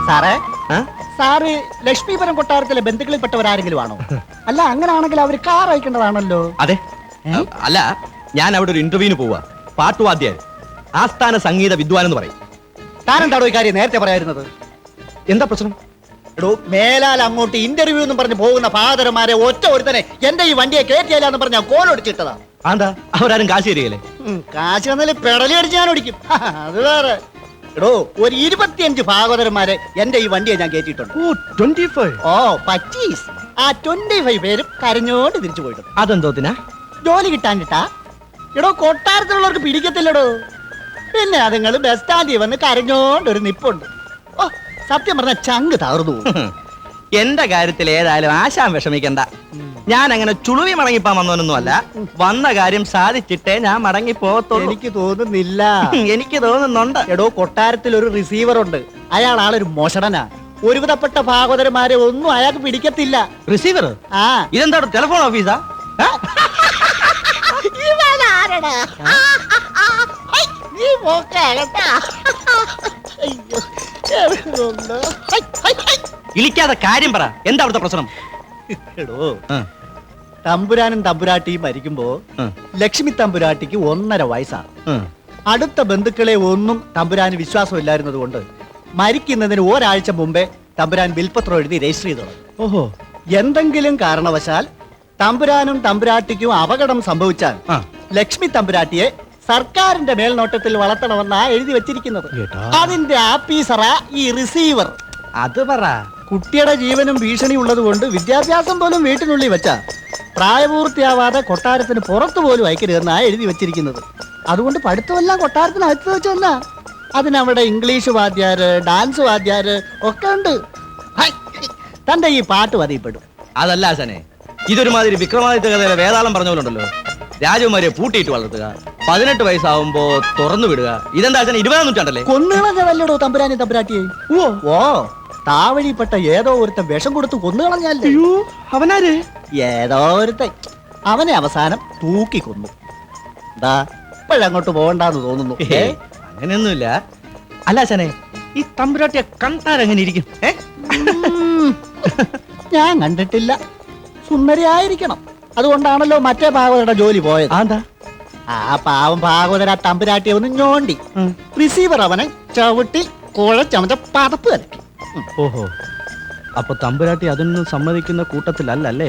സാറേ, സാറ് ലക്ഷ്മീപുരം കൊട്ടാരത്തിലെ ബന്ധുക്കളിൽപ്പെട്ടവരാരെങ്കിലും ആണോ? അല്ല, അങ്ങനെയാണെങ്കിൽ അവർ കാർ അയക്കേണ്ടതാണല്ലോ. അതെ, അല്ല, ഞാൻ അവിടെ ഒരു ഇന്റർവ്യൂവിന് പോവാ. പാട്ടുവാദ്യാൻ, ആസ്ഥാന സംഗീത വിദ്വാൻ എന്ന് പറയും. താനെന്താണോ ഈ കാര്യം നേരത്തെ പറയായിരുന്നത്? എന്താ പ്രശ്നം? എടോ, മേലാൽ അങ്ങോട്ട് ഇന്റർവ്യൂ എന്ന് പറഞ്ഞ് പോകുന്ന ഫാദർമാരെ ഒറ്റ ഒരുത്തനെ എന്റെ ഈ വണ്ടിയെ കയറ്റിയല്ല എന്ന് പറഞ്ഞ കോലൊടിച്ചിട്ടതാ. എന്താ അവരാരും കാശ് തരികയല്ലേ? കാശ് തന്നാലും പെടലി അടിച്ച് ഞാൻ ഓടിക്കും. അത് വേറെ. എടോ, ഒരു 25 ഭാഗവതന്മാരെ എന്റെ ഈ വണ്ടിയെ ഞാൻ കയറ്റിയിട്ടുണ്ട്. ഓ, 25. ആ 25 പേരും കരഞ്ഞോണ്ട് തിരിച്ചു പോയിട്ടുണ്ട്. അതെന്തോത്തിനാ? ജോലി കിട്ടാനിട്ടാ? എടോ, കൊട്ടാരത്തിലുള്ളവർക്ക് പിടിക്കത്തില്ലടോ. പിന്നെ അതുങ്ങൾ ബസ് സ്റ്റാൻഡിൽ വന്ന് കരഞ്ഞോണ്ട് ഒരു നിപ്പുണ്ട്. ഓ, സത്യം പറഞ്ഞ ചങ്ക് തകർന്നു. എന്റെ കാര്യത്തിൽ ഏതായാലും ആശാൻ വിഷമിക്കണ്ട. ഞാൻ അങ്ങനെ ചുളുവി മടങ്ങിപ്പാൻ വന്നവനൊന്നും അല്ല. വന്ന കാര്യം സാധിച്ചിട്ടേ ഞാൻ മടങ്ങി പോകത്തുള്ളൂ. എനിക്ക് തോന്നുന്നില്ല. എനിക്ക് തോന്നുന്നുണ്ട്. എടോ, കൊട്ടാരത്തിൽ ഒരു റിസീവർ ഉണ്ട്. അയാൾ ആളൊരു മോഷണനാ. ഒരുവിധപ്പെട്ട ഭാഗവതന്മാരെ ഒന്നും അയാൾക്ക് പിടിക്കത്തില്ല. റിസീവർ? ആ, ഇതെന്താ ടെലിഫോൺ ഓഫീസാ? ഇളിക്കാതെ കാര്യം പറ. എന്താ അവിടുത്തെ പ്രശ്നം? എടോ, തമ്പുരാനും തമ്പുരാട്ടിയും മരിക്കുമ്പോ ലക്ഷ്മി തമ്പുരാട്ടിക്ക് 1.5 വയസ്സാണ്. അടുത്ത ബന്ധുക്കളെ ഒന്നും തമ്പുരാന് വിശ്വാസമില്ലായിരുന്നത് കൊണ്ട് മരിക്കുന്നതിന് ഒരാഴ്ച മുമ്പേ തമ്പുരാൻ ബിൽപത്രം എഴുതി രജിസ്റ്റർ ചെയ്തു. ഓഹോ. എന്തെങ്കിലും കാരണവശാൽ തമ്പുരാനും തമ്പുരാട്ടിക്കും അപകടം സംഭവിച്ചാൽ ലക്ഷ്മി തമ്പുരാട്ടിയെ സർക്കാരിന്റെ മേൽനോട്ടത്തിൽ വളർത്തണമെന്നാ എഴുതി വെച്ചിരിക്കുന്നത്. അതിന്റെ ആഫീസറാ ഈ റിസീവർ. അത് പറ. കുട്ടിയുടെ ജീവനും ഭീഷണി ഉള്ളത് കൊണ്ട് വിദ്യാഭ്യാസം പോലും വീട്ടിനുള്ളിൽ വെച്ച പ്രായപൂർത്തിയാവാതെ കൊട്ടാരത്തിന് പുറത്തു പോലും അയക്കരുതെന്നാ എഴുതി വെച്ചിരിക്കുന്നത്. അതുകൊണ്ട് പഠിത്തമെല്ലാം കൊട്ടാരത്തിന് അകത്ത് വെച്ചെന്നാ. അതിനവിടെ ഇംഗ്ലീഷ് വാദ്യാര്, ഡാൻസ് വാദ്യാര് ഒക്കെ ഉണ്ട്. തന്റെ ഈ പാട്ട് മതിപ്പെടും. അതല്ല ആശാനെ, ഇതൊരു മാതിരി വിക്രമാദിത്യ കഥയിലെ വേതാളം പറഞ്ഞ പോലുണ്ടല്ലോ. രാജകുമാരിയെ പൂട്ടിയിട്ട് വളർത്തുക, 18 വയസ്സാവുമ്പോ തുറന്നു വിടുക. ഇതെന്താ ആശാനെ, 20-ാം നൂറ്റാണ്ടല്ലേ? കൊന്നുകളഞ്ഞതല്ലടോ തമ്പുരാനെ തമ്പുരാട്ടിയെ. ഓ, താവഴിപ്പെട്ട ഏതോ ഒരുത്തൻ വിഷം കൊടുത്ത് കൊന്നുകളഞ്ഞല്ലേ. അവനാര്? ഏതോ ഒരുത്തൻ. അവനെ അവസാനം തൂക്കി കൊന്നു. എന്താ ഇപ്പോഴങ്ങോട്ട് പോകണ്ടെന്ന് തോന്നുന്നു. അങ്ങനെയൊന്നുമില്ല. അല്ല ആശാനെ, ഈ തമ്പുരാട്ടിയെ കണ്ടാൽ എങ്ങനെ ഇരിക്കും? ഞാൻ കണ്ടിട്ടില്ല. സുന്ദരിയായിരിക്കണം. അതുകൊണ്ടാണല്ലോ മറ്റേ ഭാഗവതരുടെ ജോലി പോയത്. എന്താ? ആ പാവം ഭാഗവതര തമ്പുരാട്ടിയെ ഒന്ന് ഞോണ്ടി റിസീവർ അവനെ ചവിട്ടി കുഴച്ചമച്ച പതപ്പ് കലക്കി. ഓഹോ, അപ്പൊ തമ്പുരാട്ടി അതിനൊന്നും സമ്മതിക്കുന്ന കൂട്ടത്തിലല്ലേ?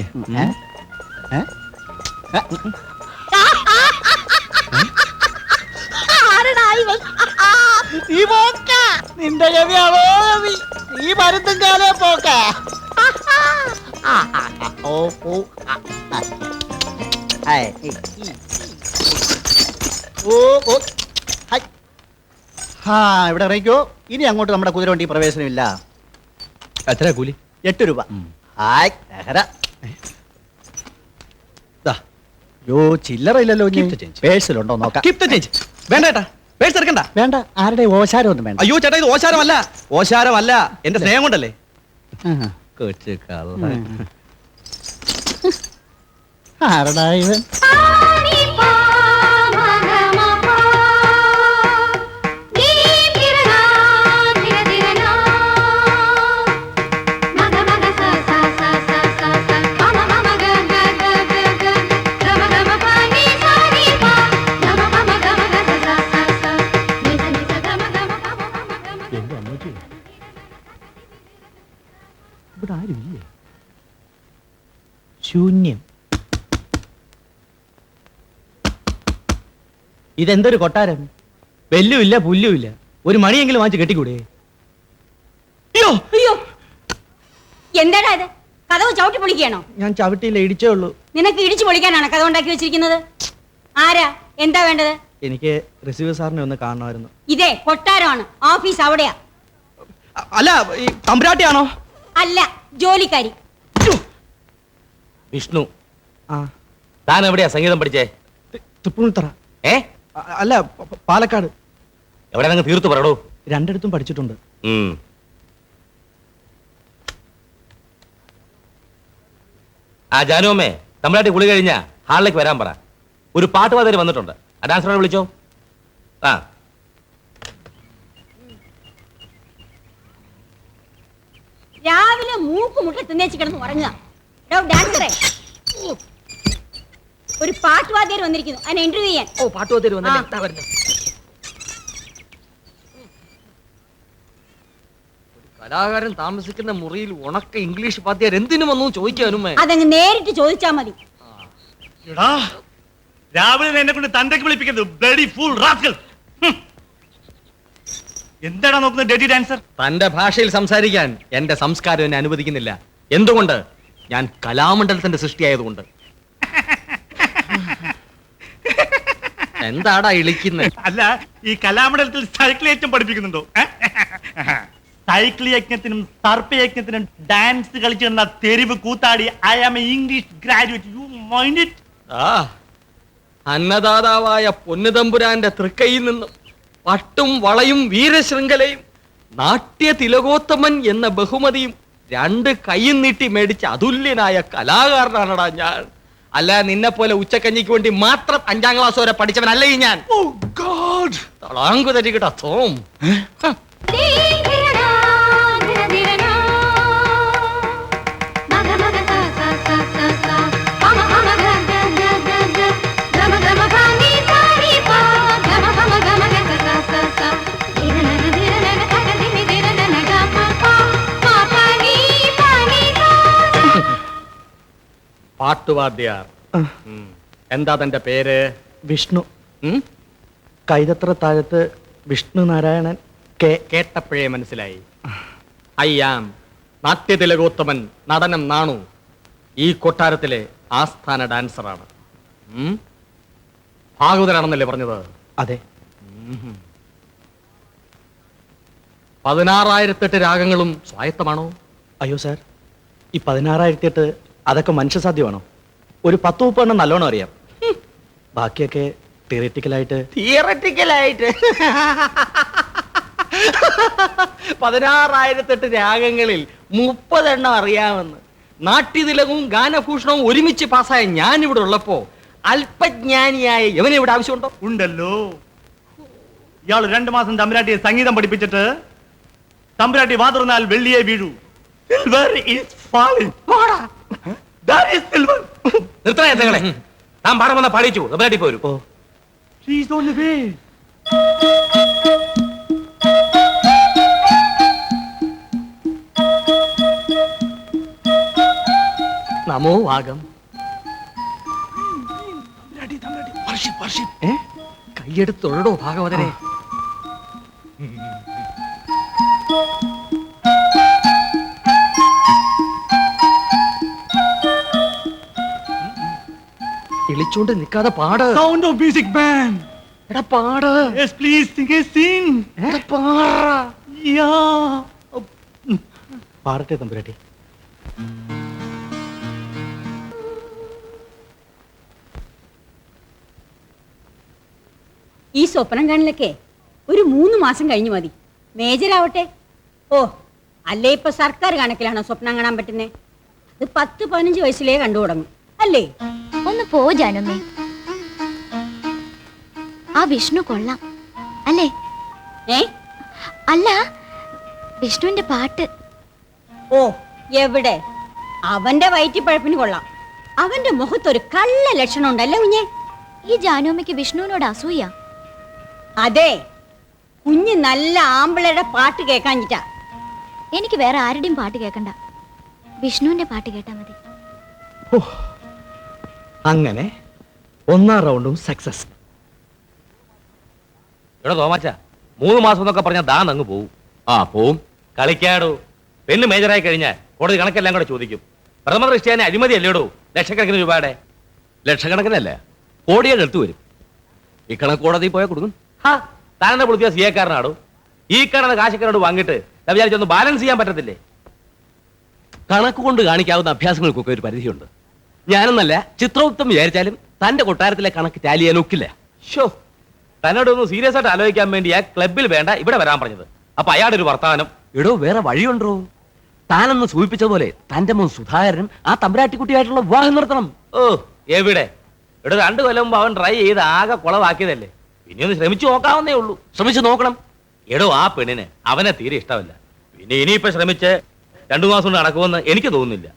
നിന്റെ ഗവിയാണോ? നീ മരുന്നും കാലേ പോക്ക. ഇവിടെ ഇറങ്ങിക്കോ. ഇനി അങ്ങോട്ട് നമ്മുടെ കുതിരവണ്ടി പ്രവേശനമില്ല. എത്ര കൂലി? 8 രൂപ. യോ, ചില്ലറ ഇല്ലല്ലോ. പേഴ്സിലുണ്ടോ നോക്കാം. വേണ്ട, പേഴ്സ് എടുക്കണ്ട. വേണ്ട, ആരുടെ ഓശാരം ഒന്നും വേണ്ട. അയ്യോ ചേട്ടാ, ഇത് ഓശാരമല്ല. ഓശാരമല്ല, എന്റെ സ്നേഹം കൊണ്ടല്ലേ. ആരടാ ഇവൻ? ഇവിടെ ആരുമില്ലേ? ശൂന്യം. ഇതെന്തൊരു കൊട്ടാരം? വെല്ലുമില്ല, പുല്ലുമില്ല. ഒരു മണിയെങ്കിലും വാങ്ങിച്ച് കെട്ടിക്കൂടെ? അയ്യോ അയ്യോ, എന്താടാ ഇത്? കഥവ് ചവിട്ടി പൊളിക്കുകയാണോ? ഞാൻ ചവിട്ടിയില്ല, ഇടിച്ചേ ഉള്ളൂ. നിനക്ക് ഇടിച്ചു പൊളിക്കാനാണ് കഥ ഉണ്ടാക്കി വെച്ചിരിക്കുന്നത്? ആരാ? എന്താ വേണ്ടത്? എനിക്ക് റിസീവർ സാറിനെ ഒന്ന് കാണണമായിരുന്നു. ഇതേ കൊട്ടാരമാണ്, ഓഫീസ് അവിടെയാ. അല്ല, ഈ തമ്പുരാട്ടിയാണോ? അല്ല, ജോലിക്കാരി. വിഷ്ണു, താൻ എവിടെയാ സംഗീതം പഠിച്ചേ? തൃപ്പൂണിത്തറ. അല്ല, പാലക്കാട്. എവിടെ നിങ്ങൾ തീർത്തു പറയടോ. രണ്ടിടത്തും പഠിച്ചിട്ടുണ്ട്. ആ ജാനുവമ്മേ, തമ്പുരാട്ടി കുളി കഴിഞ്ഞാ ഹാളിലേക്ക് വരാൻ പറ. ഒരു പാട്ടുപാതര് വന്നിട്ടുണ്ട്. ആ ഡാൻസറെ വിളിച്ചോ. ആ രാവിലെ മൂക്ക് മുട്ട തിന്നേച്ച് കിടന്ന് ഉറങ്ങുക. ഡാൻസറെ, ഒരു പാട്ടുവാദ്യർ വന്നിരിക്കുന്നു, അതിനെ ഇന്റർവ്യൂ ചെയ്യാൻ. ഓ പാട്ടുപാതര് വന്നല്ലേ, ഇതാ വരുന്നു. ഒരു കലാകാരൻ താമസിക്കുന്ന മുറിയിൽ ഉണക്ക ഇംഗ്ലീഷ് പാദ്യർ എന്തിനു വന്നു ചോദിക്കാനും അതങ്ങ് നേരിട്ട് ചോദിച്ചാ മതി. എടാ, രാവിലെ എന്നെ കൊണ്ട് തന്തയ്ക്ക് വിളിപ്പിക്കുന്നത് ബ്ലഡി ഫൂൾ റാസ്കൽ. എന്താടാ നോക്കുന്നത് ഡെഡി ഡാൻസർ? തന്റെ ഭാഷയിൽ സംസാരിക്കാൻ എന്റെ സംസ്കാരം എന്നെ അനുവദിക്കുന്നില്ല. എന്തുകൊണ്ട്? ഞാൻ കലാമണ്ഡലത്തിന്റെ സൃഷ്ടിയായതുകൊണ്ട്. എന്താടാ ഇളിക്കുന്നത്? അല്ല, ഈ കലാമണ്ഡലത്തിൽ സൈക്കിൾ യജ്ഞം പഠിപ്പിക്കുന്നുണ്ടോ? സൈക്കിൾ യജ്ഞത്തിനും സർപ്പ യജ്ഞത്തിനും ഡാൻസ് കളിച്ചിരുന്ന തെരുവ് കൂത്താടി I am a English graduate. You mind it? ആ അന്നദാതാവായ പൊന്നുതമ്പുരാന്റെ തൃക്കൈയിൽ നിന്നും പട്ടും വളയും വീരശൃംഖലയും നാട്യ തിലകോത്തമൻ എന്ന ബഹുമതിയും രണ്ട് കൈയും നീട്ടി മേടിച്ച അതുല്യനായ കലാകാരനാണടാ ഞാൻ. അല്ല നിന്നെ പോലെ ഉച്ചക്കഞ്ഞിക്ക് വേണ്ടി മാത്രം 5ാം ക്ലാസ് വരെ പഠിച്ചവനല്ല ഈ ഞാൻ. തളാങ്കു തരികട തോം. പാട്ടുവാദ്യാർ. എന്താ തന്റെ പേര്? വിഷ്ണു. ഉം? കൈതത്ര താഴത്ത് വിഷ്ണു നാരായണൻ കെ. കേട്ടപ്പോഴേ മനസ്സിലായി. അയ്യാം നാട്യതിലകോത്തമൻ നടനം നാണു ഈ കൊട്ടാരത്തിലെ ആസ്ഥാന ഡാൻസറാണ്. ഭാഗവതരാണെന്നല്ലേ പറഞ്ഞത്? അതെ. 16,008 രാഗങ്ങളും സ്വായത്തമാണോ? അയ്യോ സാർ, ഈ 16,008 അതൊക്കെ മനുഷ്യസാധ്യമാണോ? ഒരു 10-30 എണ്ണം നല്ലോണം അറിയാം. ബാക്കിയൊക്കെ തിയറിറ്റിക്കലായിട്ട്. 16,008 രാഗങ്ങളിൽ 30 എണ്ണം അറിയാമെന്ന് നാട്യതിലകവും ഗാനഭൂഷണവും ഒരുമിച്ച് പാസ്സായ ഞാൻ ഇവിടെ ഉള്ളപ്പോ അല്പജ്ഞാനിയായ ഇവനെ ഇവിടെ ആവശ്യമുണ്ടോ? ഉണ്ടല്ലോ. ഇയാൾ 2 മാസം തമ്പുരാട്ടിയെ സംഗീതം പഠിപ്പിച്ചിട്ട് തമ്പുരാട്ടി വാതുറന്നാൽ വെള്ളിയെ വീഴൂ. Silver is falling. That is silver. നിർത്തണേ. താൻ പാടാൻ വന്ന പാടിച്ചു തമ്പുരാട്ടി പോരും. ഓ, She is on the way. നമോ വാഗം. കൈയെടുത്തൊഴടോ ഭാഗവതരെ. ഇളിച്ചോണ്ട് നിൽക്കാതെ പാട്. Sound of music band. എടാ പാട്. Yes, please sing a scene. Yeah. പാടട്ടെ തമ്പുരാട്ടി. ഈ സ്വപ്നം കാണലൊക്കെ ഒരു 3 മാസം കഴിഞ്ഞു മതി. മേജറാവട്ടെ. ഓ, അല്ലേ ഇപ്പൊ സർക്കാർ കണക്കിലാണോ സ്വപ്നം കാണാൻ പറ്റുന്നേ? അത് 10-15 വയസ്സിലേ കണ്ടു തുടങ്ങും അല്ലേ? ഒന്ന് പോ ജാനമ്മേ. ആ വിഷ്ണു കൊള്ളാം അല്ലേ? അല്ല, വിഷ്ണുവിന്റെ പാട്ട്. ഓ, എവിടെ? അവന്റെ വയറ്റിപ്പഴപ്പിന് കൊള്ളാം. അവന്റെ മുഖത്തൊരു കള്ള ലക്ഷണം ഉണ്ടല്ലേ കുഞ്ഞെ? ഈ ജാനുമ്മയ്ക്ക് വിഷ്ണുവിനോട് അസൂയ. അതെ, കുഞ്ഞ് നല്ല ആമ്പിളയുടെ പാട്ട് കേൾക്കാഞ്ഞിട്ടാ. എനിക്ക് വേറെ ആരുടെയും പാട്ട് കേൾക്കണ്ട, വിഷ്ണുവിന്റെ പാട്ട് കേട്ടാ മതി. അങ്ങനെ 1ാം റൗണ്ടും സക്സസ്. ഇവിടെ തോമാച്ച 3 മാസം എന്നൊക്കെ പറഞ്ഞാൽ ദാ അങ്ങ് പോവും. ആ പോവും. കളിക്കാടോ. പെണ്ണ് മേജറായി കഴിഞ്ഞാൽ കോടതി കണക്കെല്ലാം കൂടെ ചോദിക്കും. പ്രഥമ ദൃഷ്ടിയാനെ അഴിമതി അല്ലേടോ ലക്ഷക്കണക്കിന് രൂപയുടെ. ലക്ഷക്കണക്കിനല്ല, കോടിയുടെ അടുത്ത് വരും. ഈ കണക്ക് കോടതി പോയാൽ കൊടുക്കും. താനെന്നെ പൊളിച്ച സിയക്കാരനാടോ. ഈ കാണുന്ന കാശക്കാരോട് വാങ്ങിയിട്ട് വിചാരിച്ചൊന്ന് ബാലൻസ് ചെയ്യാൻ പറ്റത്തില്ലേ? കണക്ക് കൊണ്ട് കാണിക്കാവുന്ന അഭ്യാസങ്ങൾക്കൊക്കെ ഒരു പരിധിയുണ്ട്. ഞാനെന്നല്ല, ചിത്രഗുപ്തം വിചാരിച്ചാലും തന്റെ കൊട്ടാരത്തിലെ കണക്ക് ടാലി ചെയ്യാൻ ഒക്കില്ല. ഷോ, തന്നോടൊന്ന് സീരിയസ് ആയിട്ട് ആലോചിക്കാൻ വേണ്ടി ആ ക്ലബിൽ വേണ്ട ഇവിടെ വരാൻ പറഞ്ഞത്. അപ്പൊ അയാളുടെ ഒരു വർത്തമാനം. എടോ, വേറെ വഴിയുണ്ടോ? താനെന്ന് സൂചിപ്പിച്ച പോലെ തന്റെ മോൻ സുധാകരനും ആ തമ്പുരാട്ടിക്കുട്ടിയായിട്ടുള്ള വിവാഹം നടത്തണം. ഓ, എവിടെ? ഇവിടെ 2 കൊല്ലം മുമ്പ് അവൻ ട്രൈ ചെയ്ത് ആകെ കുളവാക്കിയതല്ലേ. പിന്നെ ഒന്ന് ശ്രമിച്ചു നോക്കാവുന്നേ ഉള്ളൂ. ശ്രമിച്ചു നോക്കണം. എടോ ആ പെണ്ണിന് അവനെ തീരെ ഇഷ്ടമല്ല. പിന്നെ ഇനിയിപ്പോ ശ്രമിച്ച് 2 മാസം കൊണ്ട് നടക്കുമെന്ന് എനിക്ക് തോന്നുന്നില്ല.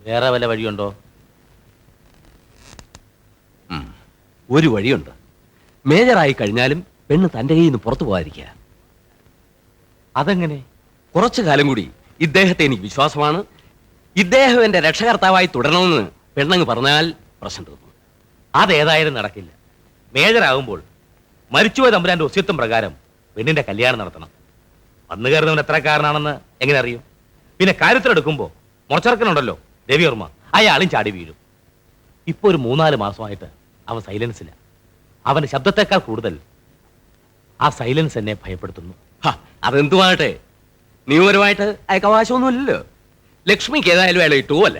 വേറെ വല്ല വഴിയുണ്ടോ? ഒരു വഴിയുണ്ട്. മേജറായി കഴിഞ്ഞാലും പെണ്ണ് തന്റെ കയ്യിൽ നിന്ന് പുറത്തു പോകാതിരിക്കുക. അതെങ്ങനെ? കുറച്ചു കാലം കൂടി ഇദ്ദേഹത്തെ എനിക്ക് വിശ്വാസമാണ്. ഇദ്ദേഹം എന്റെ രക്ഷകർത്താവായി തുടരണമെന്ന് പെണ്ണങ്ങ് പറഞ്ഞാൽ പ്രശ്നം തീർന്നു. അതേതായാലും നടക്കില്ല. മേജറാകുമ്പോൾ മരിച്ചുപോയ തമ്പുരാന്റെ ഒസ്യത്വം പ്രകാരം പെണ്ണിന്റെ കല്യാണം നടത്തണം. വന്നു കയറുന്നവൻ എത്രക്കാരനാണെന്ന് എങ്ങനെ അറിയും? പിന്നെ കാര്യത്തിലെടുക്കുമ്പോ മുറച്ചെറുക്കനുണ്ടല്ലോ രവിവർമ്മ, അയാളും ചാടി വീഴും. ഇപ്പൊ ഒരു 3-4 മാസമായിട്ട് അവൻ സൈലൻസില്ല. അവന്റെ ശബ്ദത്തെക്കാൾ കൂടുതൽ ആ സൈലൻസ് എന്നെ ഭയപ്പെടുത്തുന്നു. അതെന്തുമാകട്ടെ, നിയമപരമായിട്ട് അയക്ക് അവകാശമൊന്നുമില്ലല്ലോ. ലക്ഷ്മിക്ക് ഏതായാലും അയാൾ ഇട്ടുവല്ല.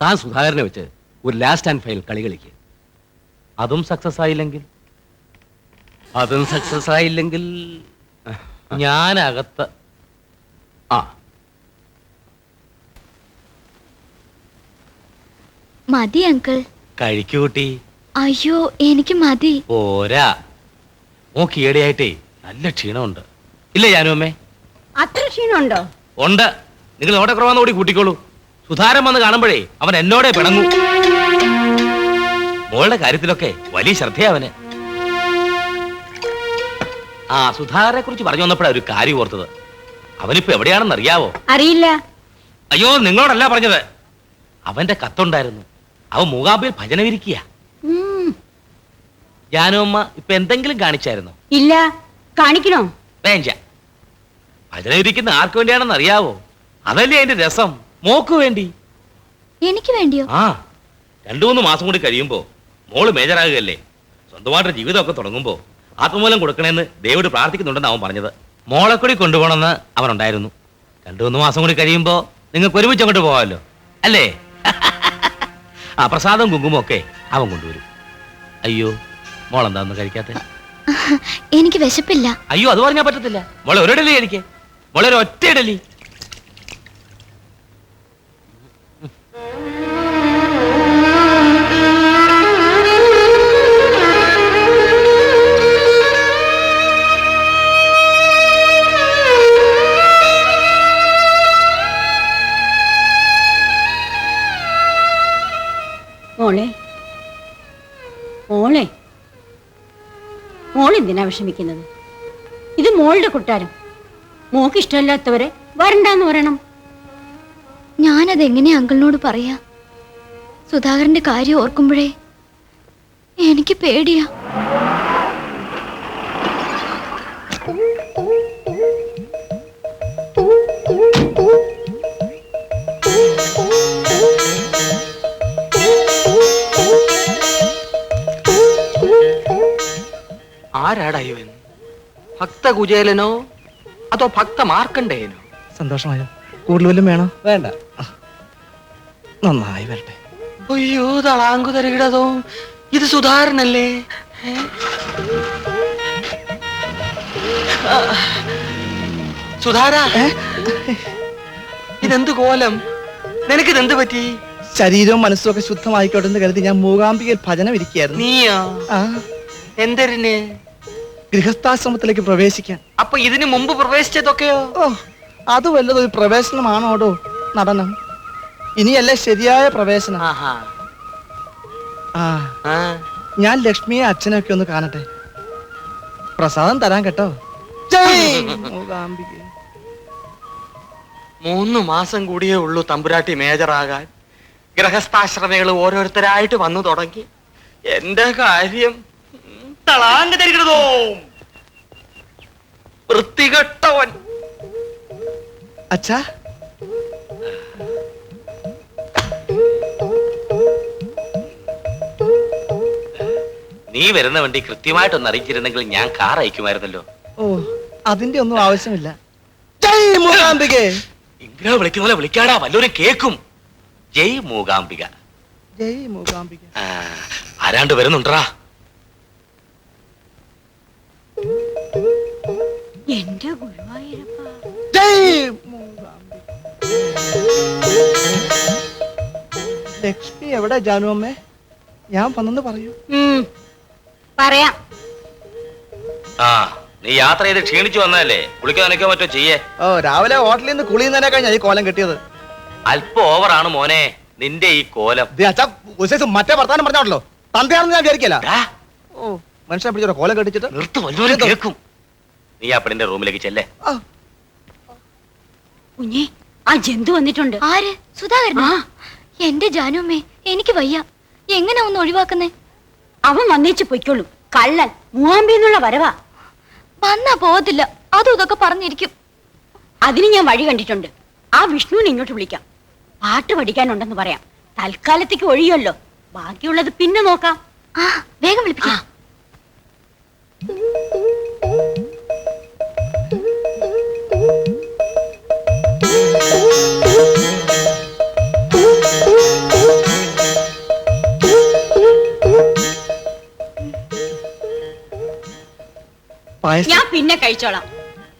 താൻ സുധാകരനെ വെച്ച് ഒരു ലാസ്റ്റ് ആൻഡ് ഫൈനൽ കളി കളിക്കുക. അതും സക്സസ് ആയില്ലെങ്കിൽ ഞാനകത്ത്. മതി അങ്കിൾ. കഴിക്കൂട്ടി. അയ്യോ എനിക്ക് മതി. പോരാ, നോക്കി ഈടെയായിട്ടേ നല്ല ക്ഷീണമുണ്ട്. ഇല്ല ജാനുവമ്മേ? അത്ര ക്ഷീണമുണ്ടോ? ഉണ്ട്. നിങ്ങൾ ഓടക്കുറവാന്ന് കൂടി കൂട്ടിക്കോളൂ. സുധാരൻ വന്ന് കാണുമ്പോഴേ അവൻ എന്നോടെ പിണങ്ങും. മോളുടെ കാര്യത്തിലൊക്കെ വലിയ ശ്രദ്ധയവന്. സുധാകരനെ കുറിച്ച് പറഞ്ഞു വന്നപ്പോഴാണ് ഒരു കാര്യം ഓർത്തത്. അവനിപ്പോ എവിടെയാണെന്ന് അറിയാവോ? അറിയില്ല. അയ്യോ, നിങ്ങളോടല്ല പറഞ്ഞത്. അവന്റെ കത്തുണ്ടായിരുന്നു. അവൻ മൂകാംബിയിൽ ഭജനവിരിക്കുക. ജാനുവമ്മ ഇപ്പൊ എന്തെങ്കിലും കാണിച്ചായിരുന്നോ? ഇല്ല. കാണിക്കണോ? വേണ്ട. ഭജനവിരിക്കുന്ന ആർക്ക് വേണ്ടിയാണെന്ന് അറിയാവോ? അതല്ലേ അതിന്റെ രസം. മോക്ക് വേണ്ടി. എനിക്ക് വേണ്ടിയോ? 2-3 മാസം കൂടി കഴിയുമ്പോ മോള് മേജറാകുകയല്ലേ. സ്വന്തമായിട്ട് ജീവിതമൊക്കെ തുടങ്ങുമ്പോ ആത്മമൂലം കൊടുക്കണേന്ന് ദേവോട് പ്രാർത്ഥിക്കുന്നുണ്ടെന്ന് അവൻ പറഞ്ഞത്. മോളെ കൂടി കൊണ്ടുപോകണമെന്ന് അവനുണ്ടായിരുന്നു. 2-3 മാസം കൂടി കഴിയുമ്പോ നിങ്ങൾക്ക് ഒരുമിച്ച് അങ്ങോട്ട് പോകാമല്ലോ, അല്ലേ? പ്രസാദം കുങ്കുമം ഒക്കെ അവൻ കൊണ്ടുവരും. അയ്യോ, മോളെന്താന്ന് കഴിക്കാത്ത? എനിക്ക് വിശപ്പില്ല. അയ്യോ, അത് പറഞ്ഞാൽ പറ്റത്തില്ല. മോളെ ഒരു ഇഡലി കഴിക്കേ. മോളെ ഒരു ഒറ്റ ഇഡലി. മോളെ, മോളെ, മോളെന്തിനാ വിഷമിക്കുന്നത്? ഇത് മോളുടെ കൊട്ടാരം. മോക്ക് ഇഷ്ടമല്ലാത്തവരെ വരണ്ടാന്ന് പറയണം. ഞാനതെങ്ങനെയാ അങ്കിളിനോട് പറയാ? സുധാകരന്റെ കാര്യം ഓർക്കുമ്പോഴേ എനിക്ക് പേടിയാ. ആരാടാ ഇവൻ? ഭക്തകുചേലനോ അതോ ഭക്ത മാർക്കണ്ടേയനോ? സന്തോഷമായോ? കൂടുതൽ വല്ലതും വേണോ? വേണ്ട, നന്നായി വരട്ടെ. അയ്യോ, തളാങ്കുതരകിടതോ, ഇത് സുധാകരനല്ലേ? സുധാര, ഇതെന്ത് കോലം? നിനക്കിതെന്ത് പറ്റി? ശരീരവും മനസ്സും ഒക്കെ ശുദ്ധമായിക്കോട്ടെ എന്ന് കരുതി ഞാൻ മൂകാംബികയിൽ ഭജനം ഇരിക്കുകയായിരുന്നു. നീയോ? എന്തരിന്? ഗൃഹസ്ഥാശ്രമത്തിലേക്ക് പ്രവേശിക്കാൻ. അപ്പൊ ഇതിനു മുമ്പ് പ്രവേശിച്ചതൊക്കെയോ? അത് വല്ലതൊരു പ്രവേശനമാണോടോ നടനം? ഇനിയല്ലേ ശരിയായ പ്രവേശനം. ഞാൻ ലക്ഷ്മിയെ അച്ഛനൊക്കെ ഒന്ന് കാണട്ടെ. പ്രസാദം തരാൻ കേട്ടോ. 3 മാസം കൂടിയേ ഉള്ളൂ തമ്പുരാട്ടി മേജറാകാൻ. ഗൃഹസ്ഥാശ്രമികൾ ഓരോരുത്തരായിട്ട് വന്നു തുടങ്ങി. എന്റെ കാര്യം വൃത്തികെട്ടവൻ. അച്ഛാ, നീ വരുന്ന വണ്ടി കൃത്യമായിട്ടൊന്ന് അറിയിച്ചിരുന്നെങ്കിൽ ഞാൻ കാർ അയക്കുമായിരുന്നല്ലോ. അതിന്റെ ഒന്നും ആവശ്യമില്ല. ജയ് മൂകാംബികേ. ഇങ്ങനെ വിളിക്കുന്ന പോലെ വിളിക്കാടാ, വല്ലവരും കേക്കും. ജയ് മൂകാംബിക. ജയ് മൂകാംബിക. ആരാണ്ട് വരുന്നുണ്ടാ? എന്റെ ഗുരുവായൂരപ്പ. ജയ് മൂകാംബിക. ലക്ഷ്മി എവിടെ ജാനു അമ്മേ? ഞാൻ വന്നെന്ന് പറയൂ. പറയാം. ആ നീ യാത്ര ചെയ്ത് ക്ഷീണിച്ചു വന്നതല്ലേ, കുളിക്കാൻ നനയ്ക്കോ മറ്റോ ചെയ്യേ. ഓ രാവിലെ ഹോട്ടലിൽ നിന്ന് കുളിയുന്നതിനെ കഴിഞ്ഞാൽ ഈ കോലം കിട്ടിയത്. അല്പം ഓവറാണ് മോനെ നിന്റെ ഈ കോലം. അച്ഛാ മറ്റേ വർത്താനം പറഞ്ഞോളല്ലോ, തന്തയാണെന്ന് ഞാൻ വിചാരിക്കല. ഓ മനുഷ്യനെ പിടിച്ചോ കോലം കെട്ടിച്ചിട്ട്. നിർത്ത്, വല്ലവരും കേൾക്കും. നീ ആ പെണ്ണിന്റെ റൂമിലേക്ക് ചെല്ലേ. കുഞ്ഞേ, ആ ജന്തു വന്നിട്ടുണ്ട്. ആര്? സുധാകരനാ? എന്റെ ജാനുമ്മേ, എനിക്ക് വയ്യ. എങ്ങനെ ഒന്ന് ഒഴിവാക്കുന്നേ? അവൻ വന്നേച്ച് പൊയ്ക്കോളും. കള്ളൻ മൂവാമ്പിന്നുള്ള വരവാ. വന്നാ പോകത്തില്ല. അതും ഇതൊക്കെ പറഞ്ഞിരിക്കും. അതിന് ഞാൻ വഴി കണ്ടിട്ടുണ്ട്. ആ വിഷ്ണുവിനെ ഇങ്ങോട്ട് വിളിക്കാം. പാട്ട് പഠിക്കാനുണ്ടെന്ന് പറയാം. തൽക്കാലത്തേക്ക് ഒഴിയല്ലോ, ബാക്കിയുള്ളത് പിന്നെ നോക്കാം. ആ വേഗം വിളിപ്പിക്കാം. ഞാൻ പിന്നെ കഴിച്ചോളാം.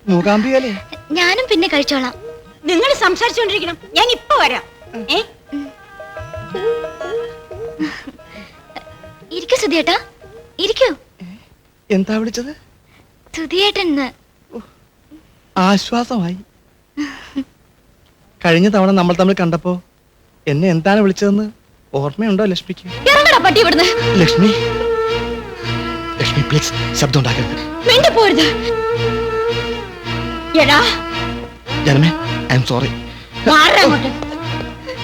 മൂകാംബികല്ലേ? ഞാനും പിന്നെ കഴിച്ചോളാം. നിങ്ങൾ സംസാരിച്ചുകൊണ്ടിരിക്കണം, ഞാൻ ഇപ്പൊ വരാം. ഇരിക്കൂ സുധിയേട്ടാ, ഇരിക്കൂ. എന്താ വിളിച്ചത്? സുധിയേട്ടൻ. ആശ്വാസമായി. കഴിഞ്ഞ തവണ നമ്മൾ തമ്മിൽ കണ്ടപ്പോ എന്നെ എന്താണ് വിളിച്ചതെന്ന് ഓർമ്മയുണ്ടോ ലക്ഷ്മിക്ക്? ഇറങ്ങടാ പട്ടി ഇവിടുന്ന്. ലക്ഷ്മി, ലക്ഷ്മി പ്ലീസ് ശബ്ദം ഉണ്ടാക്കരുത്. മിണ്ടി പോരുത്. എടാ ജനമേ, ഐ എം സോറി.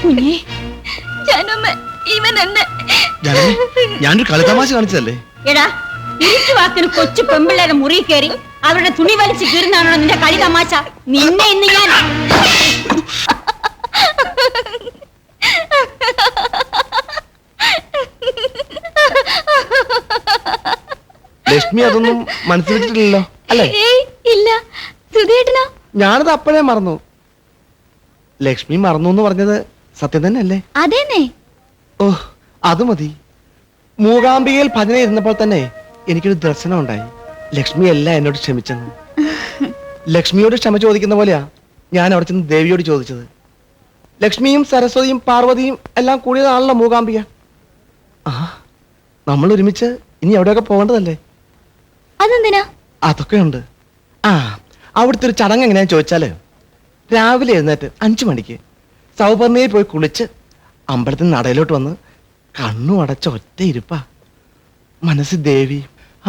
കുഞ്ഞേ, ജാനുമ്മേ, ഇവൻ എന്നെ. ജനമേ, ഞാനൊരു കളിതമാശ കാണിച്ചതല്ലേ. എടാ ഇരിച്ചു വാക്കിന് കൊച്ചു പെമ്പിള്ളേരെ മുറി കയറി അവരുടെ തുണി വലിച്ച് കീറുന്നാണോ നിന്റെ കളി തമാശ? നിന്നെ ഇന്ന് ഞാൻ. ലക്ഷ്മി അതൊന്നും മനസ്സിലിട്ടില്ലല്ലോ അല്ലേ? ഏയ് ഇല്ല. സുധിയേട്ടനോ? ഞാനത് അപ്പോഴേ മറന്നു. ലക്ഷ്മി മറന്നു എന്ന് പറഞ്ഞത് സത്യം തന്നെ അല്ലേ? അതേന്നെ. ഓ അത് മതി. മൂകാംബികയിൽ ഭജന ഇരുന്നപ്പോൾ തന്നെ എനിക്കൊരു ദർശനം ഉണ്ടായി. ലക്ഷ്മി എല്ലാം എന്നോട് ക്ഷമിച്ചെന്ന്. ലക്ഷ്മിയോട് ക്ഷമ ചോദിക്കുന്ന പോലെയാ ഞാൻ അവിടെ ചെന്ന് ദേവിയോട് ചോദിച്ചത്. ലക്ഷ്മിയും സരസ്വതിയും പാർവതിയും എല്ലാം കൂടിയതാണല്ലോ മൂകാംബിക. ആ നമ്മൾ ഒരുമിച്ച് ഇനി എവിടെയൊക്കെ പോകേണ്ടതല്ലേ? അതെന്തിനാ? അതൊക്കെ ഉണ്ട്. ആ അവിടുത്തെ ഒരു ചടങ്ങ് എങ്ങനെയാന്ന് ചോദിച്ചാല്, രാവിലെ എഴുന്നേറ്റ് 5 മണിക്ക് സൗപർണിയിൽ പോയി കുളിച്ച് അമ്പലത്തിൽ നടയിലോട്ട് വന്ന് കണ്ണു അടച്ച ഒറ്റ ഇരിപ്പാ. മനസ്സിൽ ദേവി,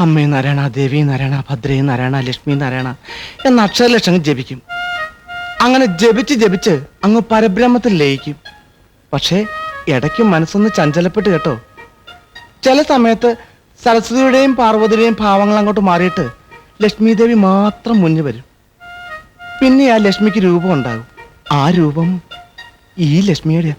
അമ്മേ നാരായണ, ദേവി നാരായണ, ഭദ്രേ നാരായണ, ലക്ഷ്മി നാരായണ എന്ന അക്ഷരലക്ഷങ്ങൾ ജപിക്കും. അങ്ങനെ ജപിച്ച് ജപിച്ച് അങ്ങ് പരബ്രഹ്മത്തിൽ ലയിക്കും. പക്ഷേ ഇടയ്ക്ക് മനസ്സൊന്ന് ചഞ്ചലപ്പെട്ട് കേട്ടോ. ചില സമയത്ത് സരസ്വതിയുടെയും പാർവതിയുടെയും ഭാവങ്ങൾ അങ്ങോട്ട് മാറിയിട്ട് ലക്ഷ്മി ദേവി മാത്രം മുന്നിൽ വരും. പിന്നെ ആ ലക്ഷ്മിക്ക് രൂപം ഉണ്ടാകും. ആ രൂപം ഈ ലക്ഷ്മിയുടെ.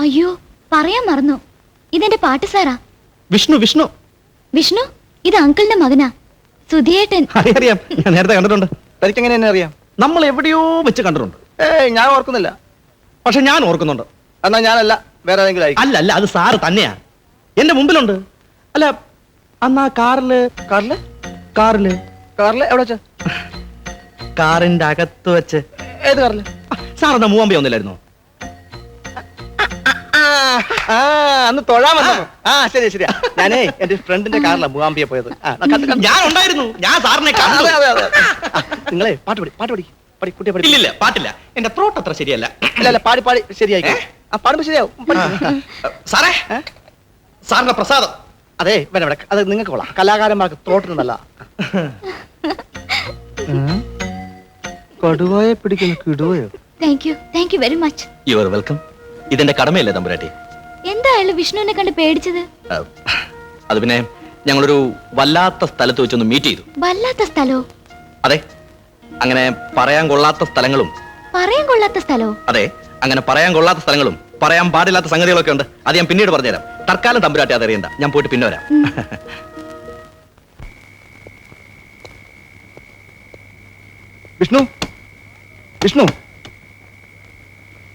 അയ്യോ പറയാൻ മറന്നു. ഇതെന്റെ പാട്ട് സാറാ. വിഷ്ണു. വിഷ്ണു വിഷ്ണു, ഇത് അങ്കിളിന്റെ മകനാ, സുധിയേട്ടൻ. അറിയാം, ഞാൻ നേരത്തെ കണ്ടിട്ടുണ്ട്. തനിക്ക് എങ്ങനെ എന്നെ അറിയാം? നമ്മൾ എവിടെയോ വെച്ച് കണ്ടിട്ടുണ്ട്. ഞാൻ ഓർക്കുന്നില്ല. പക്ഷെ ഞാൻ ഓർക്കുന്നുണ്ട്. എന്നാ ഞാനല്ല, വേറെ ഏതെങ്കിലും ആയിരിക്കും. അല്ല അല്ല, അത് സാറ് തന്നെയാ. എന്റെ മുമ്പിലുണ്ട്. അല്ല അന്നാ കാറില് എവിടെ വെച്ച്? കാറിന്റെ അകത്ത് വെച്ച്. ഏത് കാറില്? സാർ എന്നാ മൂവാമ്പി ഒന്നില്ലായിരുന്നോ? അന്ന് തൊഴാൻ വന്നു. ആ ശരി ശരിയാ. ഞാനേ എന്റെ ഫ്രണ്ടിന്റെ കാറിലാ മൂവാമ്പിയെ പോയത്. ഞാൻ ഉണ്ടായിരുന്നു. ഞാൻ സാറിനെ കണ്ടു. നിങ്ങളെ പാട്ട് പഠി കുട്ടിയെ പഠി. ഇല്ലില്ല, പാട്ടില്ല. എന്റെ ത്രോട്ട് അത്ര ശരിയല്ല. അല്ല പാടി ശരിയായി. പാടുമ്പോ ശരിയാവും. സാറേ, സാറിന്റെ പ്രസാദം. അതെ വേണ്ട, അത് നിങ്ങൾക്ക് കൊള്ളാം. കലാകാരന്മാർക്ക് ത്രോട്ടിനുണ്ടല്ല. കടുവയെ പിടിക്കുന്ന കിടുവയോ? Thank you very much. You are welcome. ഇതെന്റെ കടമയല്ലേ തമ്പുരാട്ടി? എന്തായാലും വിഷ്ണുവിനെ കണ്ട് പേടിച്ചത്? അത് പിന്നെ ഞങ്ങളൊരു വല്ലാത്ത സ്ഥലത്ത് വെച്ചൊന്ന് മീറ്റ് ചെയ്തു. വല്ലാത്ത സ്ഥലോ? അതെ, അങ്ങനെ പറയാൻ കൊള്ളാത്ത സ്ഥലങ്ങളും. പറയാൻ കൊള്ളാത്ത സ്ഥലോ? അതെ, അങ്ങനെ പറയാൻ കൊള്ളാത്ത സ്ഥലങ്ങളും പറയാൻ പാടില്ലാത്ത സംഗതികളൊക്കെ ഉണ്ട്. അത് ഞാൻ പിന്നീട് പറഞ്ഞുതരാം. തൽക്കാലം തമ്പുരാട്ടി അതറിയണ്ട. ഞാൻ പോയിട്ട് പിന്നെ വരാം. വിഷ്ണു വിഷ്ണു.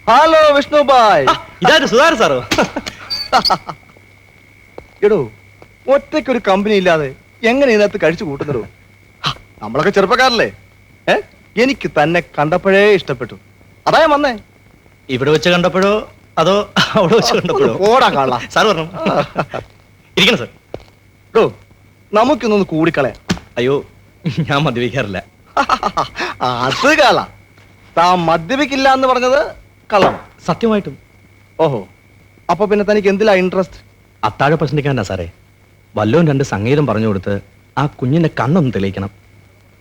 Hello Vishnu bye. ഇതായിട്ട് സുധാര സാറോ? എടോ, ഒറ്റയ്ക്കൊരു കമ്പനി ഇല്ലാതെ എങ്ങനെ ഇതിനകത്ത് കഴിച്ചു കൂട്ടുന്നതോ? നമ്മളൊക്കെ ചെറുപ്പക്കാരല്ലേ? എനിക്ക് തന്നെ കണ്ടപ്പോഴേ ഇഷ്ടപ്പെട്ടു, അതാ ഞാൻ വന്നേ. ഇവിടെ വെച്ച് കണ്ടപ്പോഴോ അതോ അവിടെ വെച്ച് കണ്ടപ്പോഴോ? ഓടാ കാള. സാർ പറഞ്ഞു. ഇരിക്കണം സാർ. എടോ, നമുക്കൊന്നൊന്ന് കൂടിക്കളയാം. അയ്യോ, ഞാൻ മദ്യപിക്കാറില്ല. അത് കാള. താൻ മദ്യപിക്കില്ല എന്ന് പറഞ്ഞത് കള്ളം. സത്യമായിട്ടും. ഓഹോ, അപ്പൊ പിന്നെ തനിക്ക് എന്തിലാ ഇൻട്രസ്റ്റ്? അത്താഴ പ്രശ്നിക്കാനാ സാറേ. വല്ലോം 2 സംഗീതം പറഞ്ഞു കൊടുത്ത് ആ കുഞ്ഞിന്റെ കണ്ണൊന്ന് തെളിയിക്കണം,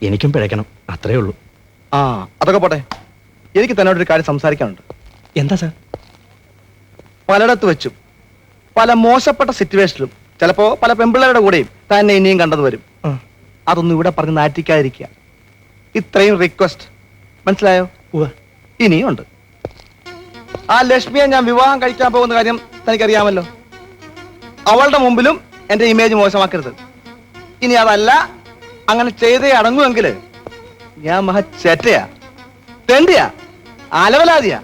എനിക്കും പിഴയ്ക്കണം, അത്രേ ഉള്ളൂ. ആ, അതൊക്കെ പോട്ടെ. എനിക്ക് തന്നോടൊരു കാര്യം സംസാരിക്കാനുണ്ട്. എന്താ സാർ? പലയിടത്ത് വെച്ചും പല മോശപ്പെട്ട സിറ്റുവേഷനിലും ചിലപ്പോ പല പെമ്പിള്ളേരുടെ കൂടെയും തന്നെ ഇനിയും കണ്ടത് വരും. അതൊന്നും ഇവിടെ പറഞ്ഞ് നാറ്റിക്കാതിരിക്കുക. ഇത്രയും റിക്വസ്റ്റ് മനസ്സിലായോ? ഇനിയും ഉണ്ട്. ആ ലക്ഷ്മിയെ ഞാൻ വിവാഹം കഴിക്കാൻ പോകുന്ന കാര്യം തനിക്കറിയാമല്ലോ. അവളുടെ മുമ്പിലും എന്റെ ഇമേജ് മോശമാക്കരുത്. ഇനി അതല്ല, അങ്ങനെ ചെയ്തേ അടങ്ങുമെങ്കിൽ ഞാൻ മഹ ചേറ്റയാ, തെണ്ടിയാ, അലവലാതിയാ.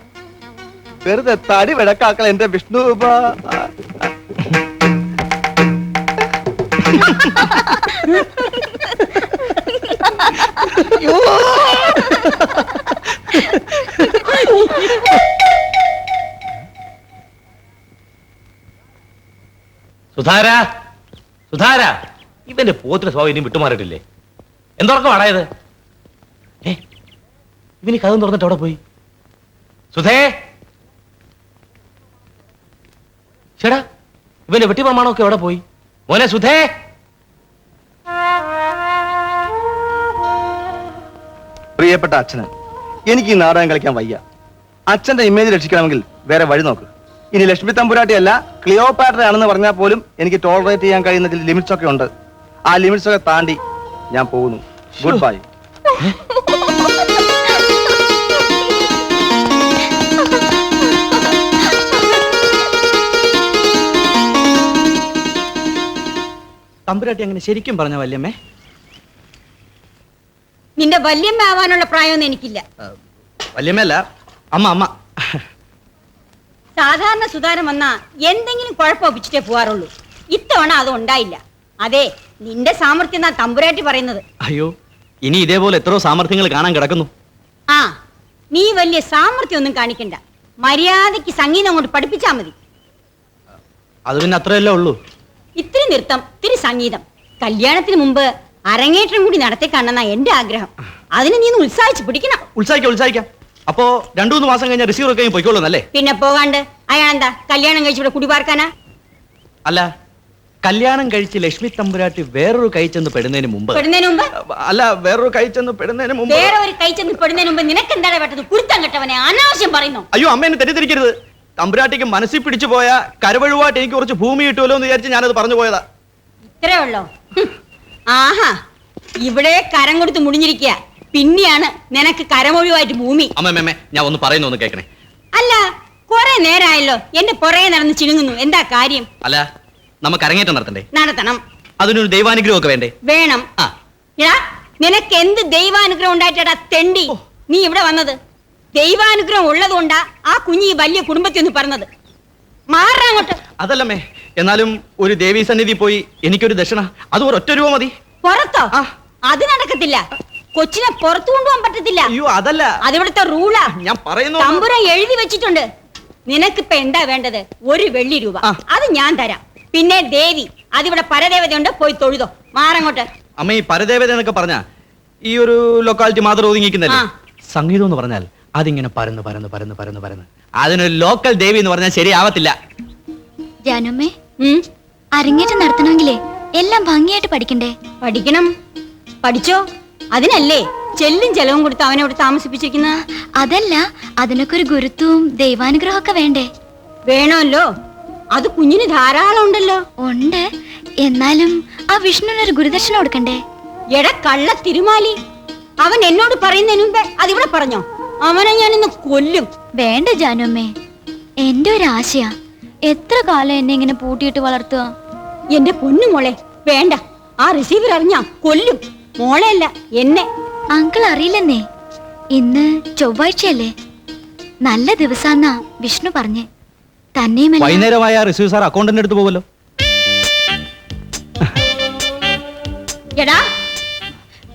വെറുതെ തടി വിടക്കാക്കൾ എന്റെ വിഷ്ണു. സുധാര, സുധാര, ഇവന്റെ പോത്തിന് സ്വഭാവം ഇനിയും വിട്ടുമാറിയിട്ടില്ലേ? എന്തൊക്കെ അടായത്? ഇവന് കഥ തുറന്നിട്ട് അവിടെ പോയി. സുധേ, ചേടാ, ഇവന്റെ വെട്ടിപ്രമാണമൊക്കെ എവിടെ പോയി? മോനെ സുധേ. പ്രിയപ്പെട്ട അച്ഛന്, എനിക്ക് ഈ നാടകം കളിക്കാൻ വയ്യ. അച്ഛന്റെ ഇമേജ് രക്ഷിക്കണമെങ്കിൽ വേറെ വഴി നോക്ക്. ഇനി ലക്ഷ്മി തമ്പുരാട്ടിയല്ല ക്ലിയോപാട്ര ആണെന്ന് പറഞ്ഞാൽ പോലും എനിക്ക് ടോളറേറ്റ് ചെയ്യാൻ കഴിയുന്ന ചില ലിമിറ്റ്സ് ഒക്കെ ഉണ്ട്. ആ ലിമിറ്റ്സ് ഒക്കെ താണ്ടി ഞാൻ പോകുന്നു. Good bye. തമ്പുരാട്ടി അങ്ങനെ ശരിക്കും പറഞ്ഞ വല്യമ്മേ? നിന്റെ വല്യമ്മ ആവാനുള്ള പ്രായമൊന്നും എനിക്കില്ല. വല്യമ്മയല്ല, അമ്മ. അമ്മ സാധാരണ സുധാരം വന്നാ എന്തെങ്കിലും കുഴപ്പമൊപ്പിച്ചിട്ടേ പോവാറുള്ളൂ. ഇത്തവണ അത് ഉണ്ടായില്ല. അതെ, നിന്റെ സാമർത്ഥ്യം എന്നാ തമ്പുരാട്ടി പറയുന്നത്. അയ്യോ, ഇനി ഇതേപോലെ എത്രയോ സാമർത്ഥ്യങ്ങൾ കാണാൻ കിടക്കുന്നു. ആ, നീ വലിയ സാമർത്ഥ്യം ഒന്നും കാണിക്കണ്ട. മര്യാദയ്ക്ക് സംഗീതം കൊണ്ട് പഠിപ്പിച്ചാ മതി. അത് പിന്നെ അത്രയല്ലേ ഉള്ളൂ. ഇത്തിരി നൃത്തം, ഇത്തിരി സംഗീതം. കല്യാണത്തിന് മുമ്പ് അരങ്ങേറ്റം കൂടി നടത്തി കാണുന്ന എന്റെ ആഗ്രഹം. അതിന് നീ ഉത്സാഹിച്ച് പിടിക്കണം. ഉത്സാഹിക്കാം. അപ്പോ 2-3 മാസം കഴിഞ്ഞ റിസീവർ ഒക്കെ പോയിക്കോളൂന്നല്ലേ? പിന്നെ പോകാണ്ട് അയാളെന്താ കല്യാണം കഴിച്ചിവിടെ കുടിപാർക്കാനാ? അല്ല, കല്യാണം കഴിച്ച് ലക്ഷ്മി തമ്പുരാട്ടി വേറൊരു കൈ ചെന്ന് പെടുന്നതിന് മുമ്പ് വേറൊരു കൈ ചെന്ന് പെടുന്നതിന് മുമ്പ് നിനക്ക് എന്താണ് വേണ്ടത്? കുരുത്തം കെട്ടവനെ അനാവശ്യം പറയുന്നു. അയ്യോ, അമ്മ എന്നെ തെറ്റിദ്ധരിക്കരുത്. തമ്പുരാട്ടിക്ക് മനസ്സിൽ പിടിച്ചു പോയ കരവഴുവായിട്ട് എനിക്ക് കുറച്ച് ഭൂമി കിട്ടുമല്ലോ എന്ന് വിചാരിച്ച് ഞാനത് പറഞ്ഞു പോയതാ. ഇത്രേ ഉള്ളോ? ആഹാ, ഇവിടെ കരം കൊടുത്ത് മുടിഞ്ഞിരിക്കുക. പിന്നെയാണ് നിനക്ക് കരമൊഴിവായിട്ട് ഭൂമി. അമ്മ, ഞാൻ ഒന്ന് പറയുന്നു കേൾക്കണേ. അല്ല, കുറെ നേരമായല്ലോ എന്റെ പുറകെ നടന്ന് ചിണുങ്ങുന്നു. എന്താ കാര്യം? അല്ല, നമുക്ക് അരങ്ങേറ്റം നടത്തണ്ടേ? നടത്തണം. അതിനൊരു ദൈവാനുഗ്രഹം ഒക്കെ വേണ്ടേ? വേണം. നിനക്ക് എന്ത് ദൈവാനുഗ്രഹം ഉണ്ടായിട്ടാ തെണ്ടി നീ ഇവിടെ വന്നത്? ദൈവാനുഗ്രഹം ഉള്ളത് കൊണ്ടാ ആ കുഞ്ഞി വലിയ കുടുംബത്തിൽ ഒന്ന് പറഞ്ഞത്. മാറാങ്ങോട്ട്. അതല്ലമ്മേ, എന്നാലും ഒരു ദേവീ സന്നിധി പോയി എനിക്കൊരു ദക്ഷിണ, അത് ഒരൊറ്റ രൂപ മതി. പുറത്തോ? അത് നടക്കത്തില്ല. കൊച്ചിനെ പുറത്തു കൊണ്ടുപോകാൻ പറ്റത്തില്ല. അയ്യോ, അതല്ല, അതിവിടുത്തെ റൂളാ. ഞാൻ പറയുന്നു. തമ്പുരാൻ എഴുതി വെച്ചിട്ടുണ്ട്. നിനക്കിപ്പോ എന്താ വേണ്ടത്? 1 വെള്ളി രൂപ. അത് ഞാൻ തരാം. പിന്നെ ദേവി, അതിവിടെ പരദേവതയുണ്ട്, പോയി തൊഴുതോ. മാറങ്ങോട്ട്. അമ്മ, ഈ പരദേവത എന്നൊക്കെ പറഞ്ഞ ഈ ഒരു ലൊക്കാലിറ്റി മാത്രം ഒതുങ്ങിക്കുന്നല്ലേ? സംഗീതം എന്ന് പറഞ്ഞാൽ അതിങ്ങനെ പരന്ന് അതിനൊരു ലോക്കൽ ദേവി എന്ന് പറഞ്ഞാൽ ശരിയാവത്തില്ല. ജാനുമ്മേ, അരങ്ങേറ്റം നടത്തണമെങ്കിലേ എല്ലാം ഭംഗിയായിട്ട് പഠിക്കണ്ടേ? പഠിക്കണം. പഠിച്ചോ. അതിനല്ലേ ചെല്ലും ചെലവും കൊടുത്ത് അവനെ ഇവിടെ താമസിപ്പിച്ചിരിക്കുന്ന. അതല്ല, അതിനൊക്കെ ഒരു ഗുരുത്വവും ദൈവാനുഗ്രഹമൊക്കെ വേണ്ടേ? വേണമല്ലോ. അത് കുഞ്ഞിന് ധാരാളം ഉണ്ടല്ലോ. ഉണ്ട്, എന്നാലും ആ വിഷ്ണുവിനൊരു ഗുരുദക്ഷിണ കൊടുക്കണ്ടേ? എട കള്ള തിരുമാലി, അവൻ എന്നോട് പറയുന്നതിന് മുമ്പേ അതിവിടെ പറഞ്ഞോ? അവനെ ഞാൻ ഇന്ന് കൊല്ലും. വേണ്ട ജാനുമ്മേ, എന്റെ ഒരു ആശയാ. എത്ര കാലം എന്നെ ഇങ്ങനെ പൂട്ടിയിട്ട് വളർത്തുക? എന്റെ പൊന്നു മോളെ, വേണ്ട. ആ റിസീവർ അറിഞ്ഞാ കൊല്ലും. മോളെ അല്ല, എന്നെ. അങ്കിൾ അറിയില്ലെന്നേ. ഇന്ന് ചൊവ്വാഴ്ചയല്ലേ? നല്ല ദിവസാന്നാ വിഷ്ണു പറഞ്ഞേ. തന്നെയുമല്ല, വൈകുന്നേരമായ റിസീവ് സാർ അക്കൗണ്ടന്റ് എടുത്ത് പോകുമല്ലോ. എടാ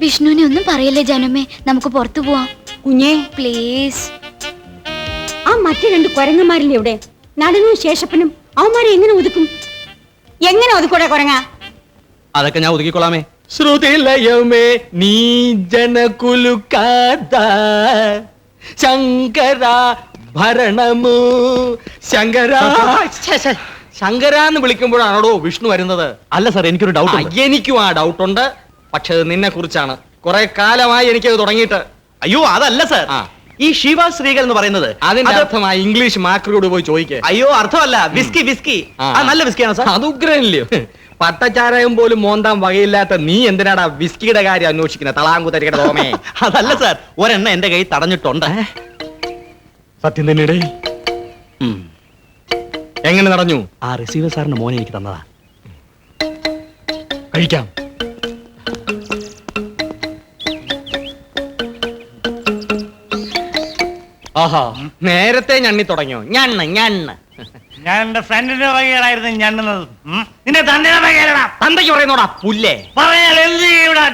വിഷ്ണുവിനെ ഒന്നും പറയല്ലേ ജാനമ്മേ, നമുക്ക് പുറത്തു പോവാം കുഞ്ഞേ, പ്ലീസ്. ആ മറ്റു രണ്ട് കുരങ്ങന്മാരില്ലേ ഇവിടെ? നടനും ശേഷപ്പനും അവന്മാരെ എങ്ങനെ ഒതുക്കും? എങ്ങനെ ഒതുക്കൂടെ കുരങ്ങ? അതൊക്കെ ഞാൻ ഒതുക്കിക്കൊള്ളാമേ. ശ്രുതിലയമേ നീ ജനകുലുക്കാത ശങ്കര ഭരണമു ശങ്കര. ശങ്കരാന്ന് വിളിക്കുമ്പോഴാണോ വിഷ്ണു വരുന്നത്? അല്ല സാർ, എനിക്കൊരു ഡൗട്ട് ഉണ്ട്. എനിക്കും ആ ഡൗട്ട് ഉണ്ട്. പക്ഷെ അത് നിന്നെ കുറിച്ചാണ്. കുറെ കാലമായി എനിക്കത് തുടങ്ങിയിട്ട്. അയ്യോ അതല്ല സാർ, ആ. ഈ ശിവ ശ്രീകൾ എന്ന് പറയുന്നത് അതിന്റെ അർത്ഥം ആ ഇംഗ്ലീഷ് മാക്രോട് പോയി ചോദിക്കേ. അയ്യോ അർത്ഥമല്ല, വിസ്കി വിസ്കി. ആ. ആ നല്ല വിസ്കിയാണ് സാർ. അത് ഉഗ്രനല്ലയോ? പട്ടച്ചാരായം പോലും മോന്താൻ വകയില്ലാത്ത നീ എന്തിനാടാ വിസ്കിയുടെ കാര്യം അന്വേഷിക്കുന്നത്? തളാങ്കുത്തരികട തോമേ. അതല്ല സാർ, ഒരെണ്ണ എന്റെ കൈ തടഞ്ഞിട്ടുണ്ട്. സത്യം തന്നെടേ. എങ്ങനെ നടഞ്ഞു? ആ റിസീവർ സാറിന്റെ മോനെ എനിക്ക് തന്നതാ. കഴിക്കാം. ആഹാ, നേരത്തെ ഞണ്ണി തുടങ്ങിയോ? ഞണ്ണ് ഞണ്ണ്. ഞാൻ എന്റെ ഫ്രണ്ടിന്റെ വകയിലായിരുന്നു ഞണ്ണുന്നത്. നിന്റെ തന്റെ വകയിലടാ. തന്തയ്ക്ക് പറയുന്നോടാ പുല്ലേ. പറയാൽ എന്ത് ചെയ്യൂടാ?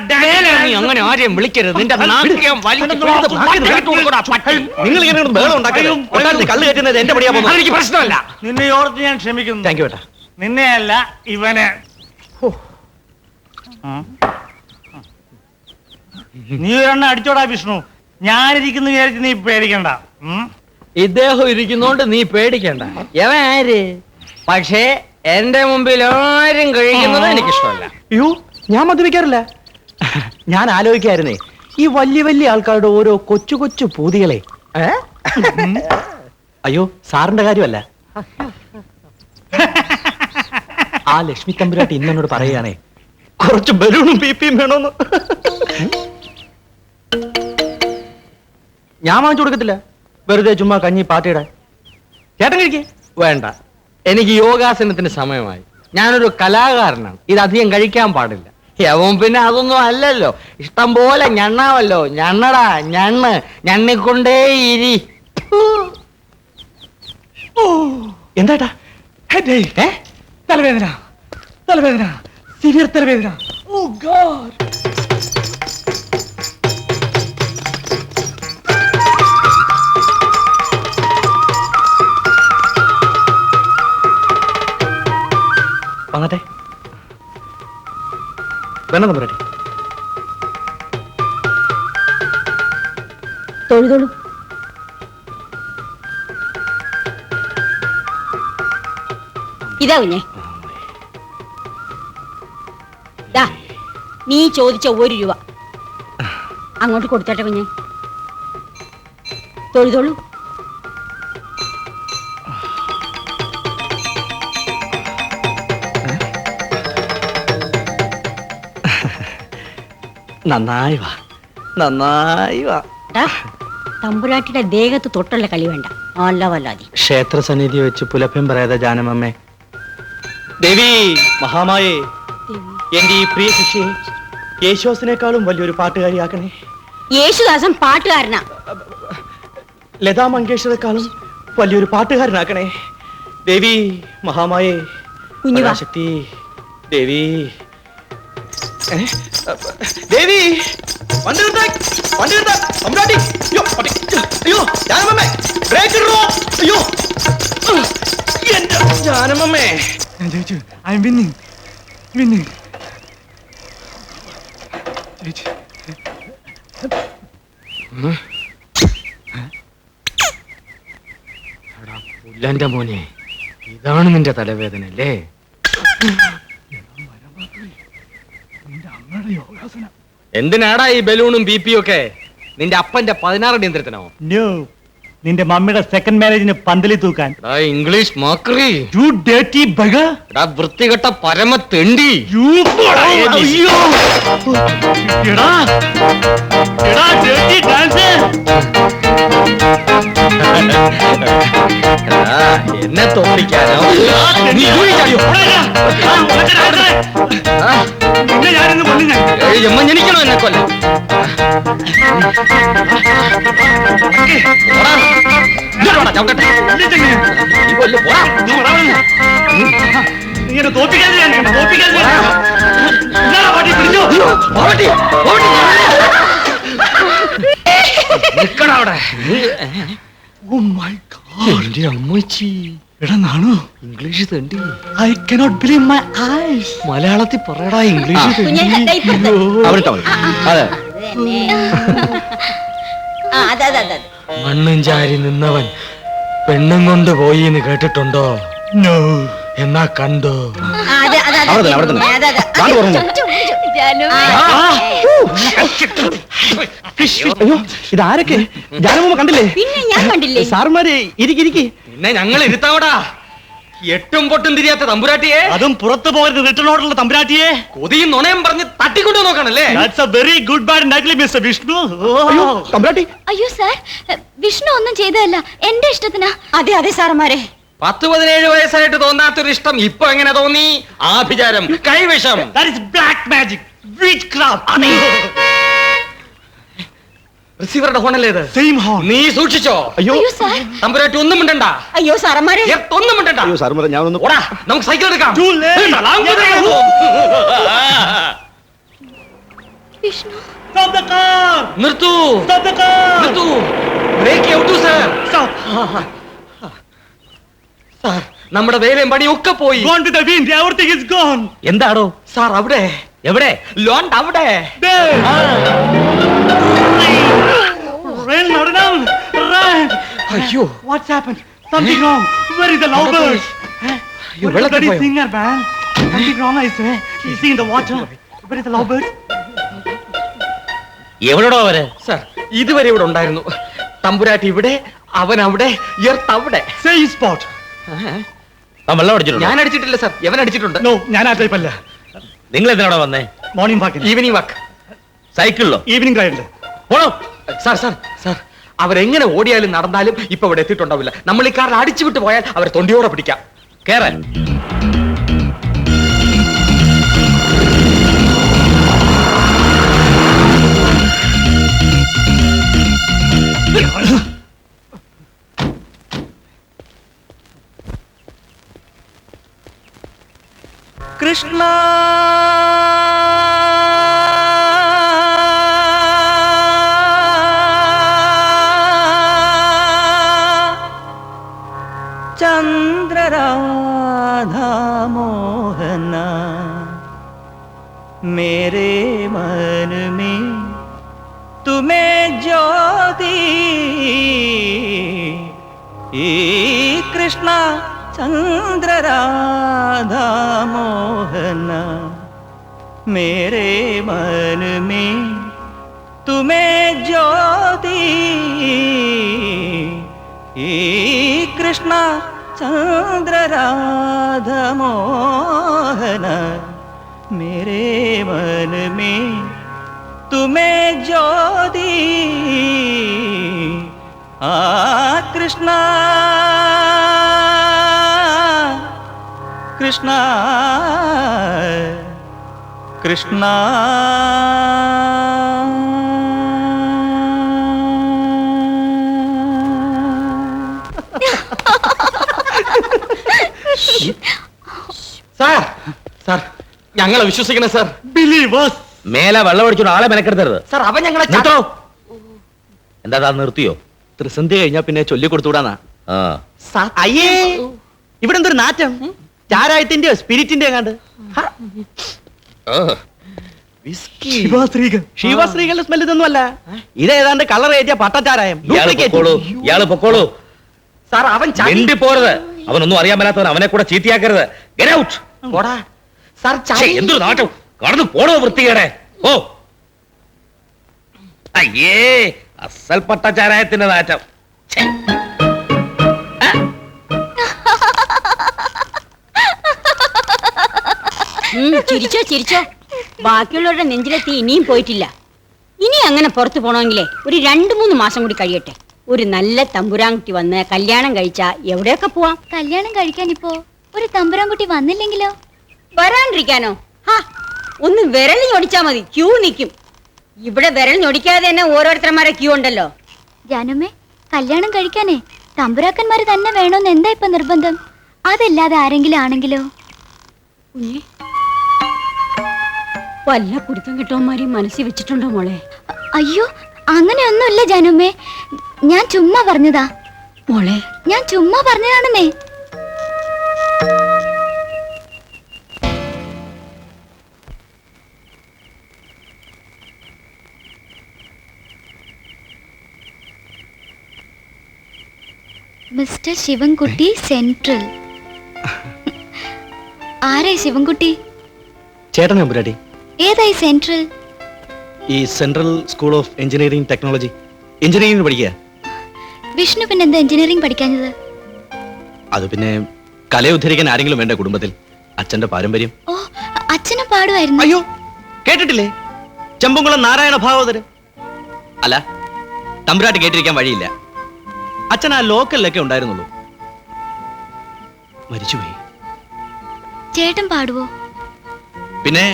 നീ അങ്ങനെ ആരെയും വിളിക്കരുത്. നിന്റെ നാട്യം വലിച്ച് പിഴുത് ഭാഗ്യം കേട്ടു കൊടുക്കടാ പട്ടി. നിങ്ങൾ ഇങ്ങനെ ബഹളം ഉണ്ടാക്കരുത്. കള്ളു കയറ്റുന്നത് എന്റെ പടിയാ പോകുന്നത്. അതെനിക്ക് പ്രശ്നമല്ല. നിന്നെ ഓർത്ത് ഞാൻ ക്ഷമിക്കുന്നു. താങ്ക് യു ഏട്ടാ. നിന്നെയല്ല ഇവനെ. നീ ഒരെണ്ണം അടിച്ചോടാ വിഷ്ണു. ഞാനിരിക്കുന്നു വിചാരിച്ച് നീ പേടിക്കണ്ട. ഇദ്ദേഹം ഇരിക്കുന്നോണ്ട് നീ പേടിക്കണ്ട. എവൻ ആര്? പക്ഷേ എന്റെ മുമ്പിൽ ആരും കഴിക്കുന്നത് എനിക്കിഷ്ടമല്ല. അയ്യോ ഞാൻ മദ്യപിക്കാറില്ല. ഞാൻ ആലോചിക്കായിരുന്നേ, ഈ വലിയ വലിയ ആൾക്കാരുടെ ഓരോ കൊച്ചു കൊച്ചു പൂതികളെ. അയ്യോ സാറിന്റെ കാര്യമല്ല. ആ ലക്ഷ്മി തമ്പുരാട്ടി ഇന്നോട് പറയുകയാണേ, കുറച്ച് ബലൂണും പിപിയും വേണോന്ന്. ഞാൻ വാങ്ങിച്ചു കൊടുക്കത്തില്ല, വെറുതെ ചുമ്മാ കഞ്ഞി പാട്ടിയിടാൻ. ചേട്ടൻ കഴിക്കേ. വേണ്ട, എനിക്ക് യോഗാസനത്തിന് സമയമായി. ഞാനൊരു കലാകാരനാണ്. ഇതധികം കഴിക്കാൻ പാടില്ല. യവൻ പിന്നെ അതൊന്നും അല്ലല്ലോ. ഇഷ്ടം പോലെ ഞണ്ണാവല്ലോ. ഞണ്ണടാ ഞണ്ണ്. ഞണ്ണിക്കൊണ്ടേ ഇരി. എന്താട്ടാ? തലവേദന, തലവേദന, സിവിയർ തലവേദന. ഓ ഗോഡ്. വന്നട്ടെ. വേണം തമ്പുരാട്ടി. തൊഴുതൊളു. ഇതാ കുഞ്ഞെ, ദാ നീ ചോദിച്ച 1 രൂപ അങ്ങോട്ട് കൊടുത്തട്ടെ കുഞ്ഞെ. തൊഴുതൊളു. നന്നായി വാ, നന്നായി വാ. തമ്പുരാട്ടിയുടെ ദേഹത്ത് തൊട്ടുള്ള കളി വേണ്ട. അല്ല വല്ലാതി. ക്ഷേത്ര സന്നിധി വെച്ച് പുലഭ്യം പറയാതെ ജാനമമ്മേ. ദേവി മഹാമായേ, എന്റെ ഈ പ്രിയ ശിഷ്യയെ യേശുദാസിനേക്കാളും വലിയൊരു പാട്ടുകാരിയാക്കണേ. യേശുദാസൻ പാട്ടുകാരനാ. ലതാ മങ്കേഷ്കറേക്കാളും വലിയൊരു പാട്ടുകാരനാക്കണേ. ദേവി മഹാമായേ, കുഞ്ഞുവാ. ശക്തി ദേവി. ദേവി വണ്ടി നിർത്താൻ, വണ്ടി നിർത്താൻ. തമ്പുരാട്ടി, അയ്യോ പട്ടി, അയ്യോ ജാനമമ്മേ, ബ്രേക്ക് ഇടണോ? അയ്യോ എന്റെ ജാനമമ്മേ. ഞാൻ ജയിച്ചു. I M winning, winning. ജയിച്ചു. പുല്ലന്റെ മോനെ, ഇതാണ് നിന്റെ തലവേദന അല്ലേ? എന്തിനാടാ ഈ ബലൂണും ബിപിയും ഒക്കെ? നിന്റെ അപ്പന്റെ 16 അടിയന്തരത്തിനോ? No. നിന്റെ മമ്മിയുടെ സെക്കൻഡ് മാരേജിന് പന്തലി തൂക്കാൻ. ഇംഗ്ലീഷ് മാക്രി. You dirty beggar. വൃത്തികെട്ട പരമ തെണ്ടി. You അയ്യോ. എടാ എടാ dirty dancer. എന്നെ തോപ്പിക്കാനോ? നീ ഊരി ചാടിയോ? നിന്നെ ഞാനിന്ന് കൊല്ലും ഞാൻ. ജന്മം ജനിക്കണോ എന്നെ കൊല്ല? നീ എന്നെ തോപ്പിക്കാതെ കാണിക്കണം, തോപ്പിക്കാതെ അവിടെ. Oh my God. എന്റെ അമ്മച്ചി, എടാ നാണു, ഇംഗ്ലീഷ് തണ്ടി. I cannot believe my eyes. മലയാളത്തിൽ പറയടാ, ഇംഗ്ലീഷ് കുഞ്ഞേ, ദേ ഇപ്പുറത്ത്. അവിടെ ഇട്ടാ മതി. അതെ അതെ അതെ അതെ. മണ്ണും ചാരി നിന്നവൻ പെണ്ണും കൊണ്ട് പോയി എന്ന് കേട്ടിട്ടുണ്ടോ? No. എന്നാ കണ്ടോ? അതെ അതെ അതെ. അവിടെ തന്നെ, അവിടെ തന്നെ. അതെ, അതെ. വാങ്ങ് തുറന്നു. അയ്യോ ഇതാരൊക്കെ? ജാനമ്മ കണ്ടില്ലേ? പിന്നെ ഞാൻ കണ്ടില്ലേ? സാറുമാര് ഇരിക്കി. പിന്നെ ഞങ്ങൾ ഇരുത്താവടാ. എട്ടും പൊട്ടും തിരിയാത്ത തമ്പുരാട്ടിയെ, അതും പുറത്തു പോകരുത് റിട്ടേൺ ഓർഡറുള്ള തമ്പുരാട്ടിയെ. കൊതിയും നുണയും പറഞ്ഞ് തട്ടിക്കൊണ്ടു നോക്കണല്ലേ? That's a very good bad and ugly, Mr. Vishnu. അയ്യോ തമ്പുരാട്ടി. അയ്യോ സാർ, വിഷ്ണു ഒന്നും ചെയ്തതല്ല, എന്റെ ഇഷ്ടത്തിനാ. അതെ അതെ സാറന്മാരെ. 10-17 വയസ്സായിട്ട് തോന്നാത്തൊരു ഇഷ്ടം ഇപ്പൊ എങ്ങനെ തോന്നി? ആഭിചാരം, കൈവിഷം. That is black magic, witchcraft. റിസീവറുടെ ഫോണല്ലേ ഇത്? Same horn. നീ സൂക്ഷിച്ചോ. അയ്യോ അയ്യോ സാർ, തമ്പുരാട്ടി ഒന്നും മിണ്ടണ്ട, അയ്യോ സാറന്മാരെ. ഒന്നും മിണ്ടണ്ട. അയ്യോ സാറുമാരെ ഞാനൊന്ന് ഓടാ, നമുക്ക് സൈക്കിൾ എടുക്കാം. Too late. Vishnu. Stop the car. നിർത്തൂ, Stop the car. നിർത്തൂ. Brake out sir. Stop. Sir, നമ്മുടെ വേലയും പണിയും ഒക്കെ പോയി. Gone with the wind. Everything is gone. എന്താടോ? സാർ അവിടെ എവിടെ? ലോൺ അവിടെ. There. Run, run, run. അയ്യോ, What's happened? Something wrong. Where is the lovebird? Where is the വെള്ളത്തിൽ bloody പോയോ? singer, man? Something wrong, I say. He's in the water. Where is the lovebird? എവിടെടോ അവര്? Sir ഇതുവരെ ഇവിടെ ഉണ്ടായിരുന്നു. തമ്പുരാട്ടി ഇവിടെ, അവൻ അവിടെ, എർത്ത് അവിടെ. Same spot. ആ വെള്ളം അടിച്ചിട്ടുണ്ടോ? ഞാൻ അടിച്ചിട്ടില്ല സാർ, എവൻ അടിച്ചിട്ടുണ്ട്. No, ഞാൻ ആ ടൈപ്പ് അല്ല. നിങ്ങൾ എന്തിനാണോ വന്നേ? മോർണിംഗ് വാക്കിന്. Evening walk. സൈക്കിളിലോ? ഈവനിംഗ് റൈഡില്. പോണോ? സാർ സാർ സാർ, അവരെങ്ങനെ ഓടിയാലും നടന്നാലും ഇപ്പൊ ഇവിടെ എത്തിയിട്ടുണ്ടാവില്ല. നമ്മൾ ഈ കാറിൽ അടിച്ചു വിട്ട് പോയാൽ അവരെ തൊണ്ടിയോടെ പിടിക്കാം. കേറാൻ. കൃഷ്ണ चंद्रराधा मोहन मेरे मन में तुम्हें ज्योति कृष्णा चंद्रराधा मोहन मेरे मन में तुम्हें ज्योति कृष्णा चंद्रराधा मोहन मेरे मन में तुम्हें ज्योति कृष्णा कृष्णा कृष्णा സാർ സാർ, ഞങ്ങളെ വിശ്വസിക്കണം സാർ. Believe us. മേലെ വെള്ളം അടിച്ചോണ്ട് ആളെ മെനക്കെടുത്തരുത്. സാർ അവൻ ഞങ്ങളെ നിർത്തോ. എന്താ താൻ നിർത്തിയോ? ത്രിസന്ധി കഴിഞ്ഞാ പിന്നെ ചൊല്ലിക്കൊടുത്തുകൂടാന്നാ. ആ, അയ്യേ ഇവിടെ എന്തൊരു നാറ്റം, ചാരായത്തിന്റെയോ സ്പിരിറ്റിന്റെ കണ്ട്. ശിവാശ്രീകൾ. ശിവശ്രീകളുടെ സ്മെൽ ഇതൊന്നും അല്ല, ഇതേതാണ്ട് കളർ കയറ്റിയ പട്ടച്ചാരായം. ഇയാള് പൊക്കോളൂ, ഇയാള് പൊക്കോളൂ. സാർ അവൻ ചാടി- മിണ്ടി പോരുത്. അവനൊന്നും അറിയാൻ മേലാത്തവൻ, അവനെ കൂടെ ചീത്തയാക്കരുത്. Get out. പോടാ. സാർ ഛെ, ചാടി- എന്തൊരു നാട്ടം. കടന്നു പോണോ വൃത്തികേടെ. ഓ അയ്യേ, അസൽ പട്ടച്ചാരായത്തിന്റെ നാറ്റം. ഛെ. ആ, ചിരിച്ചോ ചിരിച്ചോ. ബാക്കിയുള്ളവരുടെ നെഞ്ചിലെ തീ ഇനിയും പോയിട്ടില്ല. ഇനി അങ്ങനെ പുറത്തു പോണമെങ്കിലേ ഒരു 2-3 മാസം കൂടി കഴിയട്ടെ. ഒരു നല്ല തമ്പുരാൻകുട്ടി വന്ന് കല്യാണം കഴിച്ചാ എവിടെയൊക്കെ പോവാം. കല്യാണം കഴിക്കാൻ ഇപ്പോ ഒരു തമ്പുരാൻകുട്ടി വന്നില്ലെങ്കിലോ? വരാണ്ടിരിക്കാനോ? ഹാ, ഒന്ന് വിരലി ഓടിച്ചാ മതി, ക്യൂ നിൽക്കും. ഇവിടെ വിരൽ ഞൊടിക്കാതെ തന്നെ ഓരോരുത്തന്മാരെ ക്യൂ ഉണ്ടല്ലോ. ജാനുമ്മേ, കല്യാണം കഴിക്കാനേ തമ്പുരാക്കന്മാര് തന്നെ വേണോന്ന് എന്താ ഇപ്പൊ നിർബന്ധം? അതല്ലാതെ ആരെങ്കിലും ആണെങ്കിലോ? കുഞ്ഞെ, വല്ല കുരുത്തം കിട്ടവന്മാരെയും മനസ്സിൽ വെച്ചിട്ടുണ്ടോ മോളെ? അയ്യോ, അങ്ങനെയൊന്നുമില്ല ജാനുമ്മേ, ഞാൻ ചുമ്മാ പറഞ്ഞതാ. മോളെ, ഞാൻ ചുമ്മാ പറഞ്ഞതാണെന്നേ. Mister Sivankutty central. ആരായി ശിവൻകുട്ടി? ചേട്ടൻ നമ്പുരാട്ടി. ഏതായി സെൻട്രൽ? ഈ central school of engineering technology, engineering പഠിക്കുക. വിഷ്ണു പിന്നെ എന്താ എഞ്ചിനീയറിംഗ് പഠിക്കാഞ്ഞത്? അത് പിന്നെ കലയെ ഉദ്ധരിക്കാൻ ആരെങ്കിലും വേണ്ട കുടുംബത്തിൽ. അച്ഛന്റെ പാരമ്പര്യം. ഓ, അച്ഛനും പാടുമായിരുന്നു. അയ്യോ, കേട്ടിട്ടില്ലേ? ചെമ്പുംകുളം നാരായണ ഭാഗവതര്. അല്ല, തമ്പുരാട്ടി കേട്ടിരിക്കാൻ വഴിയില്ല. അച്ഛൻ ആ ലോക്കലിലൊക്കെ ഉണ്ടായിരുന്നുള്ളൂ, മരിച്ചുപോയി. ചേട്ടൻ പാടുവോ? പിന്നെ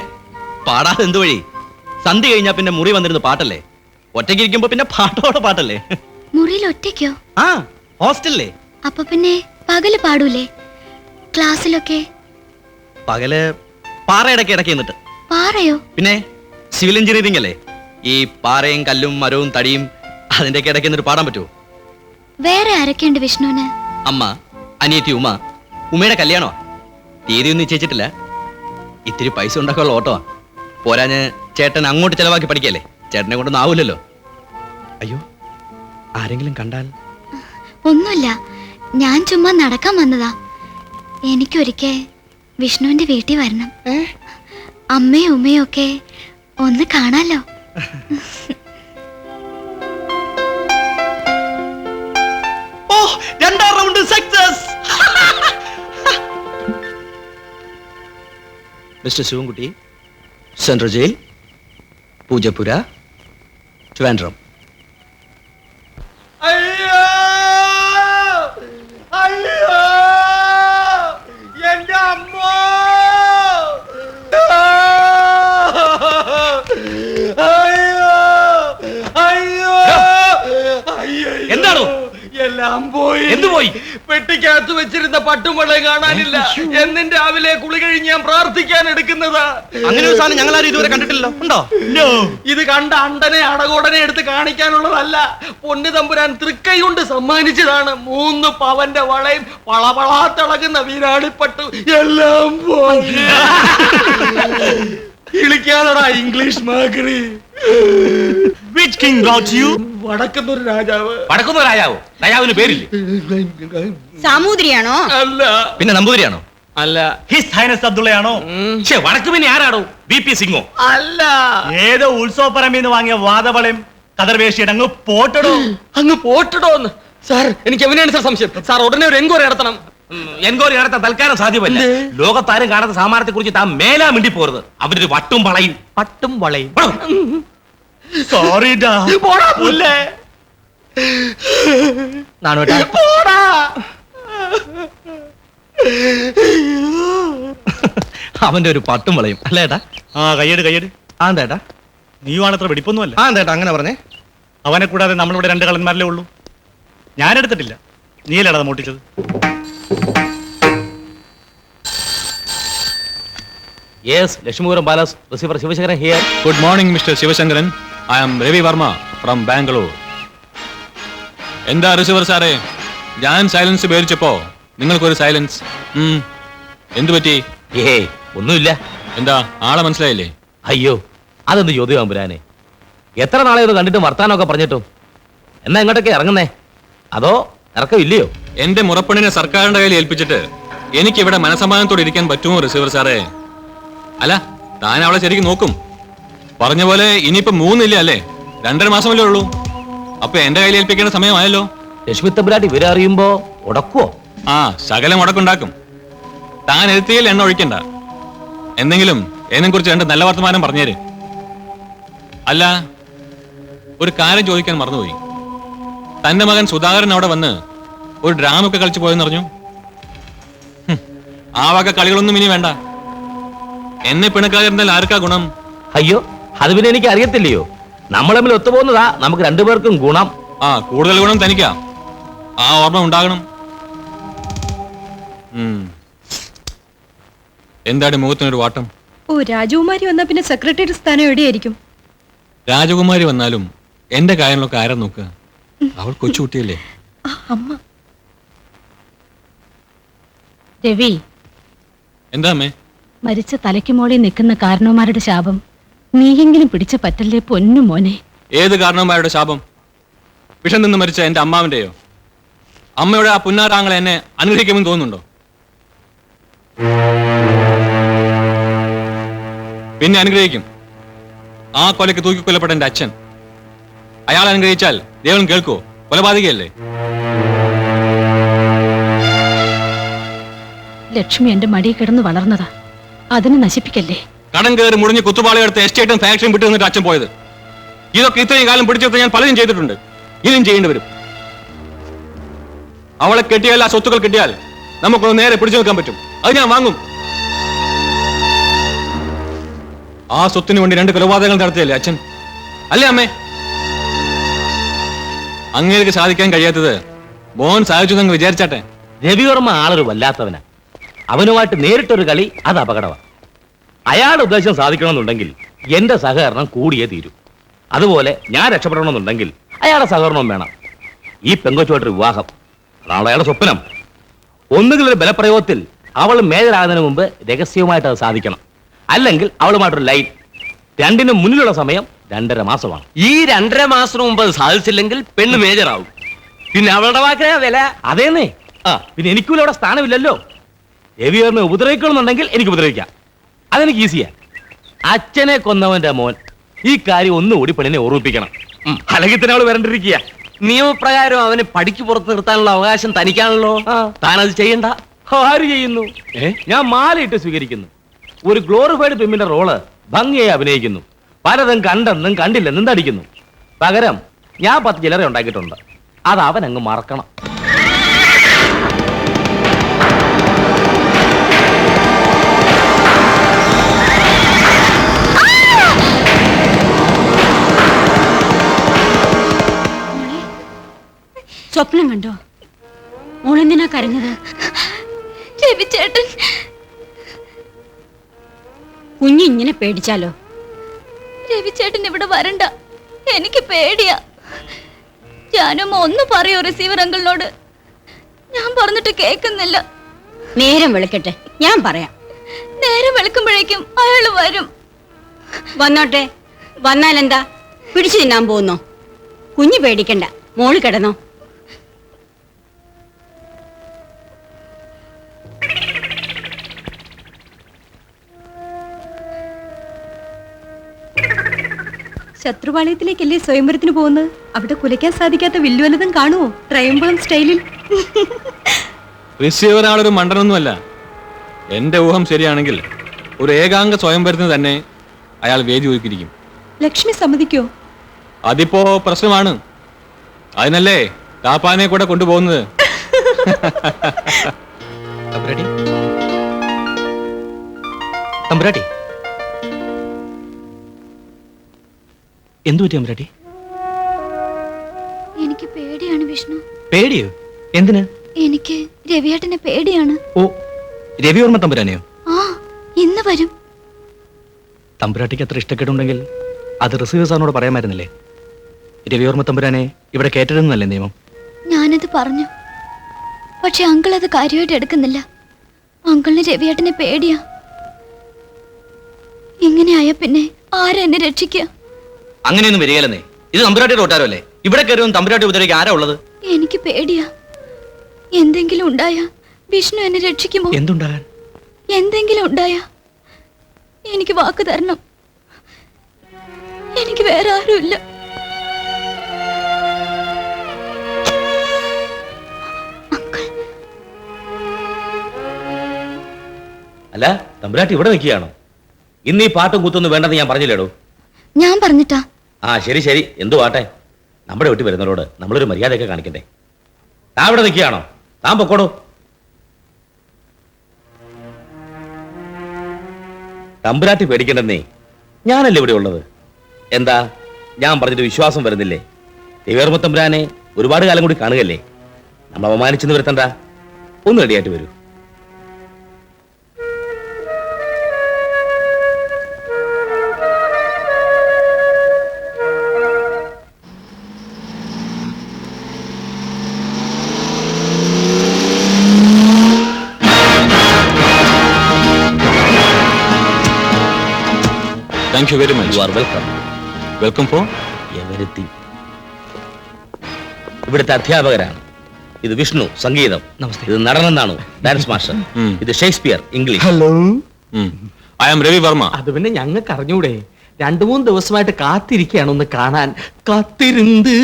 പാടാതെ എന്ത് വഴി? സന്ധ്യ കഴിഞ്ഞാ പിന്നെ മുറി വന്നിരുന്ന് പാട്ടല്ലേ. ഒറ്റയ്ക്ക് ഇരിക്കുമ്പോ പിന്നെ പാട്ടോടെ പാട്ടല്ലേ. മുറിയിൽ ഒറ്റയ്ക്കോ? ആ, ഹോസ്റ്റലിലെ. അപ്പൊ പിന്നെ പകല് പാടൂലേ? ക്ലാസ്സിലൊക്കെ? പകല് പാറയിടയ്ക്ക് ഇടയ്ക്ക് എന്നിട്ട്. പാറയോ? പിന്നെ സിവിൽ എഞ്ചിനീയറിംഗ് അല്ലേ, ഈ പാറയും കല്ലും മരവും തടിയും അതിന്റെയൊക്കെ ഇടയ്ക്ക് എന്നിട്ട് പാടാൻ പറ്റുമോ? വേറെ ആരൊക്കെയുണ്ട് വിഷ്ണുവിന്? അമ്മ, അനിയത്തി ഉമ. ഉമയുടെ കല്യാണമാ, തീയതിയൊന്നും നിശ്ചയിച്ചിട്ടില്ല. ഇത്തിരി പൈസ ഉണ്ടാക്കാനുള്ള ഓട്ടമാ. പോരാഞ്ഞ് ചേട്ടൻ അങ്ങോട്ട് ചെലവാക്കി പഠിക്കല്ലേ, ചേട്ടനെ കൊണ്ടൊന്നും ആവൂലല്ലോ. അയ്യോ, ആരെങ്കിലും കണ്ടാൽ? ഒന്നുമില്ല, ഞാൻ ചുമ്മാ നടക്കാൻ വന്നതാ. എനിക്കൊരിക്കൽ വിഷ്ണുവിന്റെ വീട്ടിൽ വരണം. അമ്മയും ഉമ്മയും ഒക്കെ ഒന്ന് കാണാലോ. രണ്ടാം round success. Mister Sivankutty, central jail, Poojappura, Trivandrum. അയ്യോ, അയ്യോ, എന്റെ അമ്മോ, അയ്യോ, അയ്യോ, അയ്യോ, എന്താണോ? എല്ലാം പോയി. എന്ത് പോയി? പെട്ടിക്കകത്ത് വെച്ചിരുന്ന പട്ടും വളയും കാണാനില്ല. എന്നും രാവിലെ കുളി കഴിഞ്ഞ് ഞാൻ പ്രാർത്ഥിക്കാൻ എടുക്കുന്നതാ. അങ്ങനെ ഒരു സാധനം ഞങ്ങളാരും ഇതുവരെ കണ്ടിട്ടില്ലല്ലോ. ഉണ്ടോ? ഇത് കണ്ട അണ്ടനെ അടകോടനെ എടുത്ത് കാണിക്കാനുള്ളതല്ല. പൊന്നു തമ്പുരാൻ തൃക്കൈ കൊണ്ട് സമ്മാനിച്ചതാണ്. 3 പവന്റെ വളയും വളവളാ തിളങ്ങുന്ന വീരാളിപ്പട്ടു എല്ലാം പോയി. ഇളിക്കാതടാ ഇംഗ്ലീഷ് മാക്രി. Which king brought you? വടക്കുന്നൊരു രാജാവ്. വടക്കുന്ന രാജാവോ? രാജാവിന് പേരില്ലേ? സാമൂതിരിയാണോ? അല്ല. പിന്നെ നമ്പൂതിരിയാണോ? അല്ല. His Highness അബ്ദുള്ളയാണോ? വടക്ക് പിന്നെ ആരാടോ? BP സിംഗോ? അല്ല. ഏതോ ഉത്സവപ്പറമ്പിന്ന് വാങ്ങിയ വാദവളയും കതർവേഷിയുടെ അങ്ങ് പോട്ടടോ. അങ്ങ് പോട്ടിടോന്ന്. സാർ, എനിക്ക് എവിടെയാണ് സാർ സംശയം? സാർ ഉടനെ ഒരു എൻക്വയറി നടത്തണം. എൻക്വയറി നടത്താൻ തൽക്കാലം സാധ്യമല്ല. ലോകത്താരും കാണാത്ത സാമാനത്തെ കുറിച്ച് താൻ മേലാ മിണ്ടി പോരുത്. അവരൊരു വട്ടും വളയും. പട്ടും വളയും. സോറി ഡാ. പോടാ പുല്ലേ. നാണുവേട്ടാ, പോടാ. അവന്റെ ഒരു പട്ടും വളയും അല്ലേ ഏട്ടാ? ആ, കയ്യെട്. ആ എന്താ? നീയുമാണത്ര വെടിപ്പൊന്നുമല്ല. ആ എന്താ അങ്ങനെ പറഞ്ഞേ? അവനെ കൂടാതെ നമ്മളിവിടെ 2 കള്ളന്മാരല്ലേ ഉള്ളൂ. ഞാനെടുത്തിട്ടില്ല, നീയല്ലടാ മോട്ടിച്ചത്. Yes, Lakshmipuram Palace, receiver Shivashankaran here. Good morning, Mr. Shivashankaran. I am Ravi Verma from Bangalore. എന്താ റിസീവർ സാറേ, ഞാൻ സൈലൻസ് പേരിച്ചപ്പോ നിങ്ങൾക്കൊരു സൈലൻസ്. എന്തു പറ്റി? ഏയ്, ഒന്നുമില്ല. എന്താ, ആളെ മനസ്സിലായില്ലേ? അയ്യോ, അതൊന്ന് ചോദ്യം ആമ്പുരാനെ. എത്ര നാളെ ഒന്ന് കണ്ടിട്ടും വർത്താനമൊക്കെ പറഞ്ഞിട്ടും. എന്നാ ഇങ്ങോട്ടൊക്കെ ഇറങ്ങുന്നേ? അതോ ഇറക്കമില്ലയോ? എന്റെ മുറപ്പെണ്ണിനെ സർക്കാരിന്റെ കയ്യിൽ ഏൽപ്പിച്ചിട്ട് എനിക്കിവിടെ മനസമാധാനത്തോടെ ഇരിക്കാൻ പറ്റുമോ റിസീവർ സാറേ? അല്ല, താൻ അവളെ ശരിക്കും നോക്കും. പറഞ്ഞ പോലെ ഇനിയിപ്പോ 3 ഇല്ല അല്ലേ, 2.5 മാസമല്ലേ ഉള്ളൂ. അപ്പൊ എന്റെ കയ്യിൽ ഏൽപ്പിക്കേണ്ട സമയമായല്ലോ. ലക്ഷ്മി തമ്പുരാട്ടി ഇവരെ അറിയുമ്പോ ഉടക്കുവോ? ആ, ശകലം മുടക്കുണ്ടാക്കും. താൻ എഴുത്തിയിൽ എണ്ണ ഒഴിക്കണ്ട. എന്തെങ്കിലും എന്നെ കുറിച്ച് 2 നല്ല വർത്തമാനം പറഞ്ഞേര്. അല്ല, ഒരു കാര്യം ചോദിക്കാൻ മറന്നുപോയി. തന്റെ മകൻ സുധാകരൻ അവിടെ വന്ന് ഒരു ഡ്രാമൊക്കെ കളിച്ചു പോയെന്ന് പറഞ്ഞു. ആ വക കളികളൊന്നും ഇനി വേണ്ട. എന്നെ പിണക്കാതിരുന്നാൽ ആർക്കാ ഗുണം? അയ്യോ, അത് പിന്നെ എനിക്ക് അറിയത്തില്ലയോ. നമ്മൾ തമ്മിൽ ഒത്തുപോകുന്നതാ നമുക്ക് രണ്ടുപേർക്കും ഗുണം. ആ കൂടുതൽ ഗുണം തനിക്കാ. ആ ഓർമ്മ ഉണ്ടാകണം. എന്താണ് മുഖത്തിനൊരു വാട്ടം? ഓ, രാജകുമാരി വന്നാ പിന്നെ സെക്രട്ടറി സ്ഥാനം എവിടെയായിരിക്കും? രാജകുമാരി വന്നാലും എന്റെ കാര്യങ്ങളൊക്കെ ആരാ നോക്കുക? അവൾ കൊച്ചുകുട്ടിയല്ലേ. അമ്മ. രവി, എന്താ അമ്മേ? മരിച്ച തലയ്ക്ക് മോളിൽ നിൽക്കുന്ന കാരണവന്മാരുടെ ശാപം നീയെങ്കിലും പിടിച്ച പറ്റല്ലേ പൊന്നു മോനെ. ഏത് കാരണവന്മാരുടെ ശാപം? വിഷം നിന്ന് മരിച്ച എന്റെ അമ്മാവിന്റെയോ? അമ്മയുടെ ആ പുന്നാരാങ്ങളെ എന്നെ അനുഗ്രഹിക്കുമെന്ന് തോന്നുന്നുണ്ടോ? പിന്നെ അനുഗ്രഹിക്കും. ആ കൊലയ്ക്ക് തൂക്കിക്കൊല്ലപ്പെട്ട എന്റെ അച്ഛൻ. അയാൾ അനുഗ്രഹിച്ചാൽ ദൈവം കേൾക്കോ? കൊലപാതകയല്ലേ? ലക്ഷ്മി എന്റെ മടിയിൽ കിടന്ന് വളർന്നതാ, അതിനെ നശിപ്പിക്കല്ലേ. കടം കയറി മുറിഞ്ഞ് കുത്തുപാളയെടുത്ത് എസ്റ്റേറ്റും ഫാക്ടറിയും വിട്ടു നിന്നിട്ട് അച്ഛൻ പോയത്. ഇതൊക്കെ ഇത്രയും കാലം പിടിച്ചെടുത്ത് ഞാൻ പലതും ചെയ്തിട്ടുണ്ട്, ഇനിയും ചെയ്യേണ്ടി വരും. അവളെ കെട്ടിയാൽ, ആ സ്വത്തുക്കൾ കിട്ടിയാൽ നമുക്കൊന്ന് നേരെ പിടിച്ചു നിൽക്കാൻ പറ്റും. അത് ഞാൻ വാങ്ങും. ആ സ്വത്തിന് വേണ്ടി 2 കൊലപാതകങ്ങൾ നടത്തിയല്ലേ അച്ഛൻ? അല്ലേ അമ്മേ? അങ്ങേക്ക് സാധിക്കാൻ കഴിയാത്തത് മോൻ സാധിച്ചു എന്ന് വിചാരിച്ചാട്ടെ. രവിവർമ്മ ആളൊരു വല്ലാത്തവനാ. അവനുമായിട്ട് നേരിട്ടൊരു കളി അത് അപകടമാണ്. അയാളുടെ ഉദ്ദേശം സാധിക്കണമെന്നുണ്ടെങ്കിൽ എന്റെ സഹകരണം കൂടിയേ തീരൂ. അതുപോലെ ഞാൻ രക്ഷപ്പെടണമെന്നുണ്ടെങ്കിൽ അയാളുടെ സഹകരണവും വേണം. ഈ പെങ്കൊച്ചുമായിട്ടൊരു വിവാഹം, അതാണ് അയാളുടെ സ്വപ്നം. ഒന്നുകിൽ ഒരു ബലപ്രയോഗത്തിൽ അവൾ മേജറാകുന്നതിന് മുമ്പ് രഹസ്യമായിട്ട് അത് സാധിക്കണം. അല്ലെങ്കിൽ അവളുമായിട്ടൊരു ലൈൻ. രണ്ടിനും മുന്നിലുള്ള സമയം 2.5 മാസമാണ്. ഈ 2.5 മാസം മുമ്പ് അത് സാധിച്ചില്ലെങ്കിൽ പെണ്ണ് മേജറാവും. പിന്നെ അവളുടെ വാക്കിനാ വില. അതേന്നേ. പിന്നെ എനിക്കും അവിടെ സ്ഥാനമില്ലല്ലോ. രവിവർമ്മ ഉപദ്രവിക്കണമെന്നുണ്ടെങ്കിൽ എനിക്ക് ഉപദ്രവിക്കാം. അതെനിക്ക് ഈസിയാ. അച്ഛനെ കൊന്നവന്റെ മോൻ ഈ കാര്യം ഒന്നുകൂടി പെണ്ണിനെ ഓർമ്മിപ്പിക്കണം. അല്ലെങ്കിൽ തന്നെ അവള് വരണ്ടിരിക്കുക. നിയമപ്രകാരം അവനെ പടിക്ക് പുറത്ത് നിർത്താനുള്ള അവകാശം തനിക്കാണല്ലോ. താനത് ചെയ്യണ്ട. ആര് ചെയ്യുന്നു? ഞാൻ മാലയിട്ട് സ്വീകരിക്കുന്നു. ഒരു ഗ്ലോറിഫൈഡ് പെമ്മിന്റെ റോള് ഭംഗിയായി അഭിനയിക്കുന്നു. പലതും കണ്ടെന്നും കണ്ടില്ലെന്നും തടിക്കുന്നു. പകരം ഞാൻ 10 ചില്ലറ ഉണ്ടാക്കിയിട്ടുണ്ട്. അത് അവൻ അങ്ങ് മറക്കണം. സ്വപ്നം കണ്ടോ? മോളെന്തിനാ കരഞ്ഞത്? രവിചേട്ടൻ. കുഞ്ഞിങ്ങനെ പേടിച്ചാലോ? രവിചേട്ടൻ ഇവിടെ വരണ്ട, എനിക്ക് പേടിയാ. ഞാനും ഒന്ന് പറയോ റിസീവർ അങ്കിളിനോട്? ഞാൻ പറഞ്ഞിട്ട് കേൾക്കുന്നില്ല. നേരം വെളുക്കട്ടെ, ഞാൻ പറയാം. നേരം വെളുക്കുമ്പോഴേക്കും അയാള് വരും. വന്നോട്ടെ, വന്നാലെന്താ? പിടിച്ചു തിന്നാൻ പോകുന്നോ? കുഞ്ഞു പേടിക്കണ്ട, മോള് കിടന്നോ. ശത്രുപാളയത്തിലേക്കല്ലേ സ്വയംവരത്തിന് പോകുന്നത്? അവിടെ കുലയ്ക്കാൻ സാധിക്കാത്ത വില്ലു വല്ലതും കാണുമോ? ട്രയംബിളം സ്റ്റൈലിൽ. റിസീവർ ആളൊരു മണ്ടനൊന്നുമല്ല. എന്റെ ഊഹം ശരിയാണെങ്കിൽ ഒരു ഏകാംഗ സ്വയംവരത്തിന് തന്നെ അയാൾ വേദി ഒരുക്കിയിരിക്കും. ലക്ഷ്മി സമ്മതിക്കോ? അതിപ്പോ പ്രശ്നമാണ്. അതിനല്ലേ താപ്പാനെ കൂടെ കൊണ്ടുപോകുന്നത്. തമ്പുരാട്ടി, എന്തു പറ്റി തമ്പുരാട്ടി? എനിക്ക് പേടിയാണ് വിഷ്ണു. പേടിയോ? എന്തിന്? എനിക്ക് രവിയേട്ടനെ പേടിയാണ്. ഓ, രവിവർമ്മ തമ്പുരാനെയോ? ആ, ഇന്ന് വരും. തമ്പുരാട്ടിക്ക് അത്ര ഇഷ്ടക്കേടുണ്ടെങ്കിൽ അത് റിസീവർ സാറിനോട് പറയാമായിരുന്നില്ലേ? രവിവർമ്മ തമ്പുരാനെ ഇവിടെ കയറ്റരുതെന്നല്ലേ നിയമം? ഞാനത് പറഞ്ഞു, പക്ഷെ അങ്കിൾ അത് കാര്യമായിട്ട് എടുക്കുന്നില്ല. അങ്കിളിന് രവിയേട്ടനെ പേടിയാ. ഇങ്ങനെയായ പിന്നെ ആരാ എന്നെ രക്ഷിക്കുക? അങ്ങനെയൊന്നും വരികയല്ലെന്നേ. ഇത് തമ്പുരാട്ടിയുടെ കൊട്ടാരമല്ലേ? ഇവിടെ കയറും തമ്പുരാട്ടി ഉപദ്രവിക്കാൻ ആരാ ഉള്ളത്? എനിക്ക് പേടിയാ. എന്തെങ്കിലും ഉണ്ടായാ വിഷ്ണു എന്നെ രക്ഷിക്കുമോ? എന്തുണ്ടാകാൻ? എന്തെങ്കിലും ഉണ്ടായാ എനിക്ക് വാക്ക് തരണം. എനിക്ക് വേറെ ആരുമില്ല. അല്ല, തമ്പുരാട്ടി ഇവിടെ നിൽക്കുകയാണോ? ഇന്ന് ഈ പാട്ടും കൂത്തൊന്നും വേണ്ടെന്ന് ഞാൻ പറഞ്ഞില്ലേടോ? ഞാൻ പറഞ്ഞിട്ടാ? ആ ശരി ശരി, എന്തു ആട്ടെ. നമ്മുടെ വീട്ടിൽ വരുന്നവരോട് നമ്മളൊരു മര്യാദയൊക്കെ കാണിക്കണ്ടേ? താൻ ഇവിടെ നിൽക്കുകയാണോ? താൻ പൊക്കോടോ. തമ്പുരാട്ടി പേടിക്കണ്ടെന്നേ, ഞാനല്ലേ ഇവിടെ ഉള്ളത്. എന്താ, ഞാൻ പറഞ്ഞിട്ട് വിശ്വാസം വരുന്നില്ലേ? ദേവിയർമ്മത്തമ്പുരാനെ ഒരുപാട് കാലം കൂടി കാണുകയല്ലേ, നമ്മൾ അവമാനിച്ചെന്ന് വരുത്തണ്ട. ഒന്ന് റെഡിയായിട്ട് വരൂ. Thank you very much. You are welcome. Welcome for? Everything. ഇവിടുത്തെ അധ്യാപകരാണ്. ഇത് വിഷ്ണു സംഗീതം, ഇത് നടനം നാണു ഡാൻസ് മാസ്റ്റർ, ഇത് Shakespeare English. Hello, I am Ravi Verma. അത് പിന്നെ ഞങ്ങൾക്ക് അറിഞ്ഞൂടെ? 2-3 ദിവസമായിട്ട് കാത്തിരിക്കുകയാണ് ഒന്ന് കാണാൻ. കാത്തിരുന്ന്.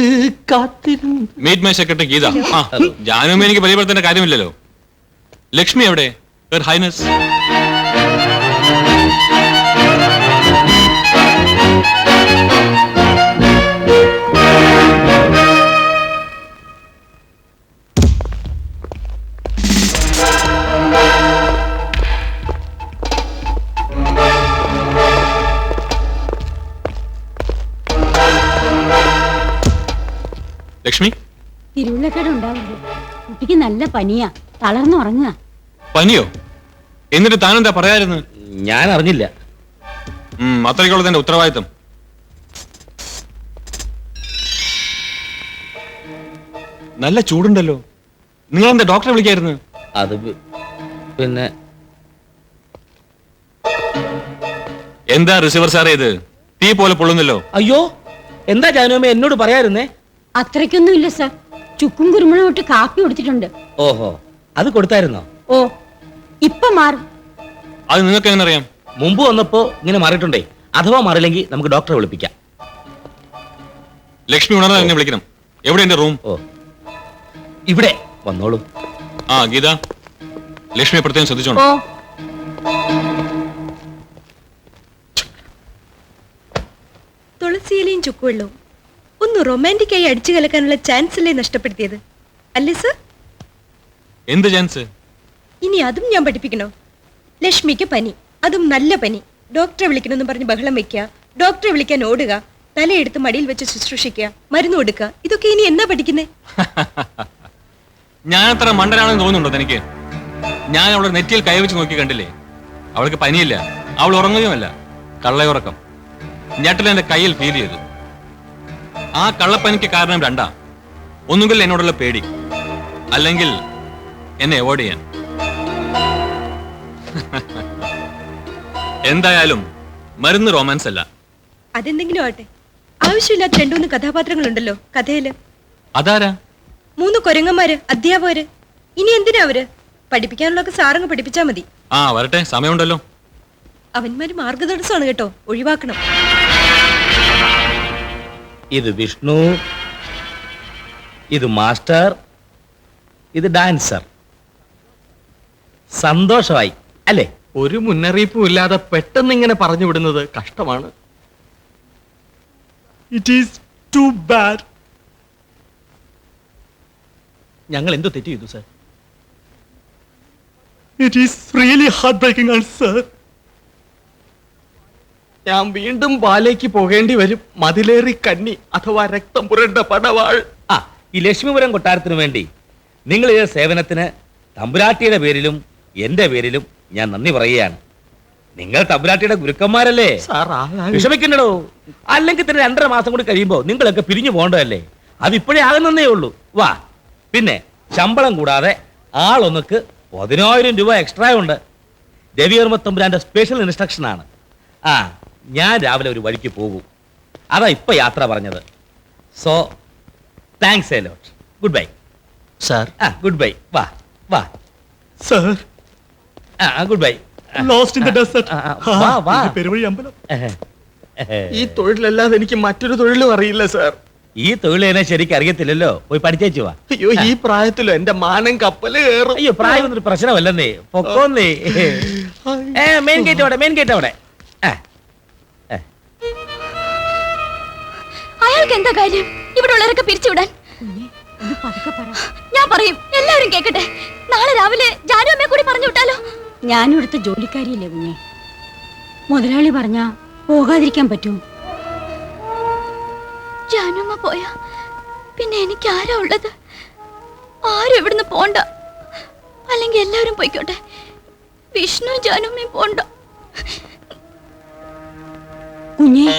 Meet my secretary Geeta. ജാനുവും എനിക്ക് പരിചയപ്പെടുത്തേണ്ട കാര്യമില്ലല്ലോ. ലക്ഷ്മി എവിടെ? Her Highness. ലക്ഷ്മി, തിരുവുള്ളക്കേട് ഉണ്ടാവരുത്. കുട്ടിക്ക് നല്ല പനിയാ, തളർന്നുറങ്ങുക. പനിയോ? എന്നിട്ട് താനെന്താ പറയായിരുന്നു? ഞാൻ അറിഞ്ഞില്ല. അത്രയ്ക്കുള്ളത് എന്റെ ഉത്തരവാദിത്തം. നല്ല ചൂടുണ്ടല്ലോ, നിങ്ങളെന്താ ഡോക്ടറെ വിളിക്കായിരുന്നു? അത് പിന്നെ എന്താ റിസീവർ സാറേ ഇത്? തീ പോലെ പൊള്ളുന്നല്ലോ. അയ്യോ, എന്താ ജാനുവമ്മ എന്നോട് പറയാറുന്നേ? അത്രയ്ക്കൊന്നും ഇല്ല സാർ, ചുക്കും കുരുമുളകും ഇട്ട് കാപ്പി കൊടുത്തിട്ടുണ്ട്. ഓഹോ, അത് കൊടുത്തായിരുന്നോ? ഓ, ഇപ്പൊ മാറും. അത് നിങ്ങൾക്ക് എങ്ങനെ അറിയാം? മുമ്പ് വന്നപ്പോ ഇങ്ങനെ മാറിയിട്ടുണ്ടേ. അഥവാ മാറില്ലെങ്കിൽ നമുക്ക് ഡോക്ടറെ വിളിപ്പിക്കാം. ലക്ഷ്മി ഉണർന്ന് എന്നെ വിളിക്കണം. എവിടെ എന്റെ റൂം? ഓ, ഇവിടെ വന്നോളൂ. ഗീത, ലക്ഷ്മിയെ പ്രത്യേകം ശ്രദ്ധിച്ചോണം. ഓ, തുളസിയിലെയും ചുക്കുവെള്ളവും ഒന്ന് റൊമാൻറ്റിക്കായി അടിച്ചു കലക്കാനുള്ള ചാൻസ് അല്ലേ നഷ്ടപ്പെടുത്തിയത്, അല്ലേ സർ? എന്ത് ചാൻസ്? ഇനി അതും ഞാൻ പഠിപ്പിക്കണോ? ലക്ഷ്മിക്ക് പനി, അതും നല്ല പനി. ഡോക്ടറെ വിളിക്കണമെന്ന് പറഞ്ഞ് ബഹളം വെക്കുക, ഡോക്ടറെ വിളിക്കാൻ ഓടുക, തലയെടുത്ത് മടിയിൽ വെച്ച് ശുശ്രൂഷിക്കുക, മരുന്ന് കൊടുക്കുക. ഇതൊക്കെ ഇനി എന്നാ പഠിക്കുന്നേ? ഞാൻ അത്ര മണ്ടനാണെന്ന് തോന്നുന്നുണ്ടോ തനിക്ക്? ഞാൻ അവളുടെ നെറ്റിയിൽ കൈവച്ച് നോക്കി കണ്ടില്ലേ? അവൾക്ക് പനിയില്ല, അവൾ ഉറങ്ങുകയുമല്ല, കള്ളയുറക്കം. ഞെട്ടൽ എന്റെ കയ്യിൽ ഫീൽ ചെയ്തു. ആ കള്ളപ്പനിക്ക് കാരണം രണ്ടാ. ഒന്നുകിൽ എന്നോടുള്ള പേടി, അല്ലെങ്കിൽ എന്നെ അവോയ്ഡ് ചെയ്യാൻ. എന്തായാലും മരുന്ന് റൊമാൻസ് അല്ല. അതെന്തെങ്കിലും ആവട്ടെ, ആവശ്യമില്ലാത്ത 2-3 കഥാപാത്രങ്ങളുണ്ടല്ലോ കഥയില്. അതാരാ? 3 കൊരങ്ങന്മാര്, അധ്യാപകര്. ഇനി എന്തിനാ അവര്? പഠിപ്പിക്കാനുള്ളതൊക്കെ സാറങ്ങ് പഠിപ്പിച്ചാ മതി. വരട്ടെ, സമയമുണ്ടല്ലോ. അവന്മാര് മാർഗതടസ്സമാണ് കേട്ടോ, ഒഴിവാക്കണം. ഇത് വിഷ്ണു, ഇത് മാസ്റ്റർ, ഇത് ഡാൻസർ. സന്തോഷമായി അല്ലേ? ഒരു മുന്നറിയിപ്പും ഇല്ലാതെ പെട്ടെന്ന് ഇങ്ങനെ പറഞ്ഞു വിടുന്നത് കഷ്ടമാണ്. It is too bad. ഞങ്ങൾ എന്തോ തെറ്റ് ചെയ്തു sir? It is really heartbreaking, sir. ഞാൻ വീണ്ടും ബാലേക്ക് പോകേണ്ടി വരും. മതിലേറി കന്നി അഥവാ രക്തം പുരണ്ട പടവാൾ. ഈ ലക്ഷ്മിപുരം കൊട്ടാരത്തിന് വേണ്ടി നിങ്ങൾ ചെയ്ത സേവനത്തിന് തമ്പുരാട്ടിയുടെ പേരിലും എന്റെ പേരിലും ഞാൻ നന്ദി പറയുകയാണ്. നിങ്ങൾ തമ്പുരാട്ടിയുടെ ഗുരുക്കന്മാരല്ലേ? വിഷമിക്കണ്ടോ? അല്ലെങ്കിൽ തന്നെ 2.5 മാസം കൂടി കഴിയുമ്പോ നിങ്ങളൊക്കെ പിരിഞ്ഞു പോകേണ്ടതല്ലേ? അതിപ്പോഴേ ആകുന്നേ ഉള്ളൂ. വാ, പിന്നെ ശമ്പളം കൂടാതെ ആളൊന്നുക്ക് 10,000 രൂപ എക്സ്ട്രാ ഉണ്ട്. ദേവിയർമ്മത്തമ്പുരാന്റെ സ്പെഷ്യൽ ഇൻസ്ട്രക്ഷൻ ആണ്. ഞാൻ രാവിലെ ഒരു വഴിക്ക് പോകും. അതാ ഇപ്പൊ യാത്ര പറഞ്ഞത്. So thanks a lot. Good bye sir. Good bye. വാ വാ Sir, good bye. lost in the desert. വാ വാ. ഇത് പെരുവഴി അമ്പലം. ഈ തൊഴിലല്ലാതെ എനിക്ക് മറ്റൊരു തൊഴിലും അറിയില്ല സാർ. ഈ തൊഴിൽ എന്നെ ശരിക്കും അറിയത്തില്ലല്ലോ. പോയി പഠിച്ചേച്ചു വാ. അയ്യോ, ഈ പ്രായത്തിലും എന്റെ മാനം കപ്പല് കയറും. അയ്യോ, പ്രായം ഒന്നും പ്രശ്നമല്ലെന്നേ. പൊക്കോന്നേ. മെയിൻ ഗേറ്റ് അവിടെ, മെയിൻ ഗേറ്റ് അവിടെ. അയാൾക്ക് എന്താ കാര്യം ഇവിടെ ഉള്ളവരൊക്കെ പിരിച്ചുവിടാൻ? ഞാൻ പറയും, എല്ലാവരും കേക്കട്ടെ. നാളെ രാവിലെ ജാനുവമ്മയെ കൂടി പറഞ്ഞു വിട്ടാലോ? ഞാനും ഇവിടുത്തെ ജോലിക്കാരിയല്ലേ കുഞ്ഞെ. മുതലാളി പറഞ്ഞാ പോകാതിരിക്കാൻ പറ്റുമോ? ജാനുമ്മ പോയാ പിന്നെ എനിക്ക് ആരാ ഉള്ളത്? ആരും ഇവിടുന്ന് പോണ്ട. അല്ലെങ്കിൽ എല്ലാവരും പോയിക്കോട്ടെ. വിഷ്ണു ജാനുമ്മയും പോണ്ട. കുഞ്ഞേ,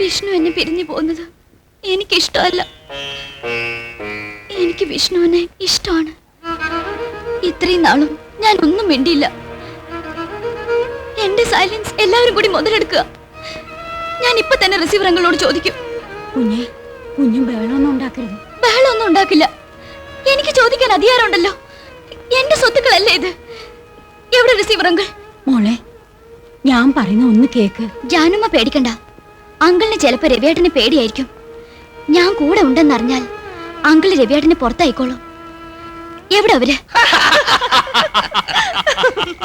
വിഷ്ണു എന്നെ പിരിഞ്ഞു പോകുന്നത് എനിക്കിഷ്ടമല്ല. എനിക്ക് വിഷ്ണുവിനെ ഇഷ്ടമാണ്. ഇത്രയും നാളും ഞാൻ ഒന്നും മിണ്ടിയില്ല. എന്റെ സൈലൻസ് എല്ലാവരും കൂടി മുതലെടുക്കുക. ഞാൻ ഇപ്പൊ തന്നെ റിസീവർ അങ്കിളോട് ചോദിക്കും. കുഞ്ഞേ, കുഞ്ഞും ബഹളമൊന്നും ഉണ്ടാക്കരുത്. ബഹളമൊന്നും ഉണ്ടാക്കില്ല. എനിക്ക് ചോദിക്കാൻ അധികാരമുണ്ടല്ലോ. എന്റെ സ്വത്തുക്കളല്ലേ ഇത്. എവിടെ റിസീവർ അങ്കിൾ? മോളെ, ഞാൻ പറയുന്ന ഒന്ന് കേക്ക്. ജാനുമ്മ പേടിക്കണ്ട. അങ്കിളിന് ചിലപ്പോ രവിയേട്ടന് പേടിയായിരിക്കും. ഞാൻ കൂടെ ഉണ്ടെന്നറിഞ്ഞാൽ അങ്കിള് രവിയേട്ടന് പുറത്തായിക്കോളും. എവിടെ അവര്?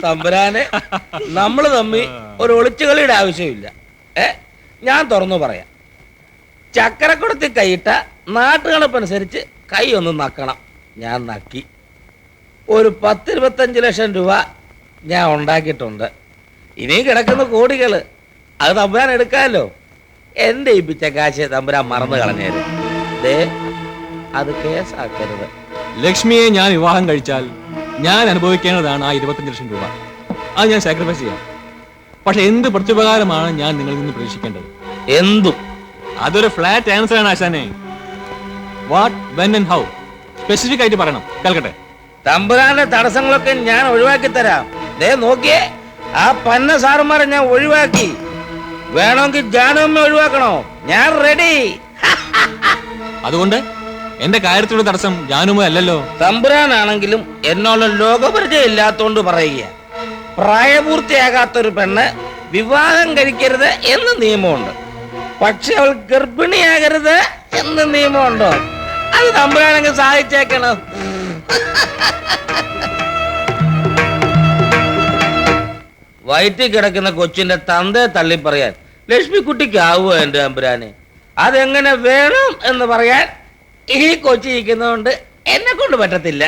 തമ്പുരാനെ, നമ്മള് തമ്മി ഒരു ഒളിച്ചുകളിയുടെ ആവശ്യമില്ല. ഞാൻ തുറന്നു പറയാം. ചക്കരക്കുടത്തിൽ കൈയിട്ട നാട്ടുകണപ്പനുസരിച്ച് കൈ ഒന്ന് നക്കണം. ഞാൻ നക്കി. ഒരു 10-25 ലക്ഷം രൂപ ഞാൻ ഉണ്ടാക്കിയിട്ടുണ്ട്. ഇനിയും കിടക്കുന്ന കോടികള് അത് തമ്പുരാൻ എടുക്കാമല്ലോ. എന്റെ ഈ പിച്ചക്കാശ് തമ്പുരാൻ മറന്നു കളഞ്ഞേര്. അത് കേസാക്കരുത്. ലക്ഷ്മിയെ ഞാൻ വിവാഹം കഴിച്ചാൽ ഞാൻ അനുഭവിക്കേണ്ടതാണ് ആ 25 ലക്ഷം രൂപ. അത് ഞാൻ സാക്രിഫൈസ് ചെയ്യാം. പക്ഷെ എന്ത് പ്രത്യുപകാരമാണ് ഞാൻ നിങ്ങളിൽ നിന്ന് പ്രതീക്ഷിക്കേണ്ടത്? എന്തും. അതൊരു ഫ്ലാറ്റ് ആൻസർ ആണ് ആശാനെ. What, when and how specific ആയിട്ട് പറയണം. കേൾക്കട്ടെ. തമ്പുരാന്റെ തടസ്സങ്ങളൊക്കെ ഞാൻ ഒഴിവാക്കി തരാം. നോക്കിയേ, ആ പന്ന സാറുമാരെ ഞാൻ ഒഴിവാക്കി. വേണമെങ്കിൽ ജാനുമ്മ ഒഴിവാക്കണോ? ഞാൻ റെഡി. അതുകൊണ്ട് എന്റെ കാര്യത്തിലുള്ള തടസ്സം ജാനുമ്മ അല്ലല്ലോ. തമ്പുരാനാണെങ്കിലും എന്നോട് ലോകപരിചയം ഇല്ലാത്തോണ്ട് പറയുക. പ്രായപൂർത്തിയാകാത്തൊരു പെണ്ണ് വിവാഹം കഴിക്കരുത് എന്ന് നിയമമുണ്ട്. പക്ഷെ അവൾ ഗർഭിണിയാകരുത് എന്ന് നിയമമുണ്ടോ? അത് തമ്പുരാണെങ്കിൽ സഹായിച്ചേക്കണം. വയറ്റിൽ കിടക്കുന്ന കൊച്ചിന്റെ തന്തയെ തള്ളിപ്പറയാൻ ലക്ഷ്മിക്കുട്ടിക്ക് ആവുമോ എന്റെ തമ്പുരാനെ? അതെങ്ങനെ വേണം എന്ന് പറയാൻ ഈ കൊച്ചി ഇരിക്കുന്നതുകൊണ്ട് എന്നെ കൊണ്ട് പറ്റത്തില്ല.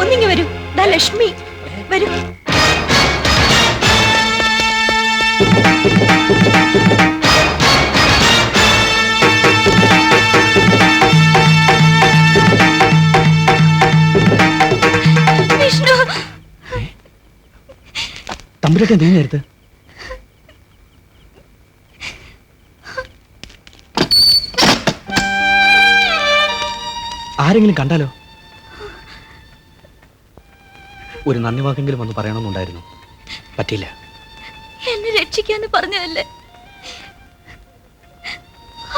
ഒന്നിങ്ങി വരൂ. ദാ ലക്ഷ്മി വരൂ. വിഷ്ണു, തമ്പുരാട്ടി നീ നേരത്തെ ആരെങ്കിലും കണ്ടാലോ? ഒരു നന്ദി വാക്കെങ്കിലും വന്ന് പറയണമെന്നുണ്ടായിരുന്നു. പറ്റില്ല. എന്നെ രക്ഷിക്കാന്ന് പറഞ്ഞതല്ലേ?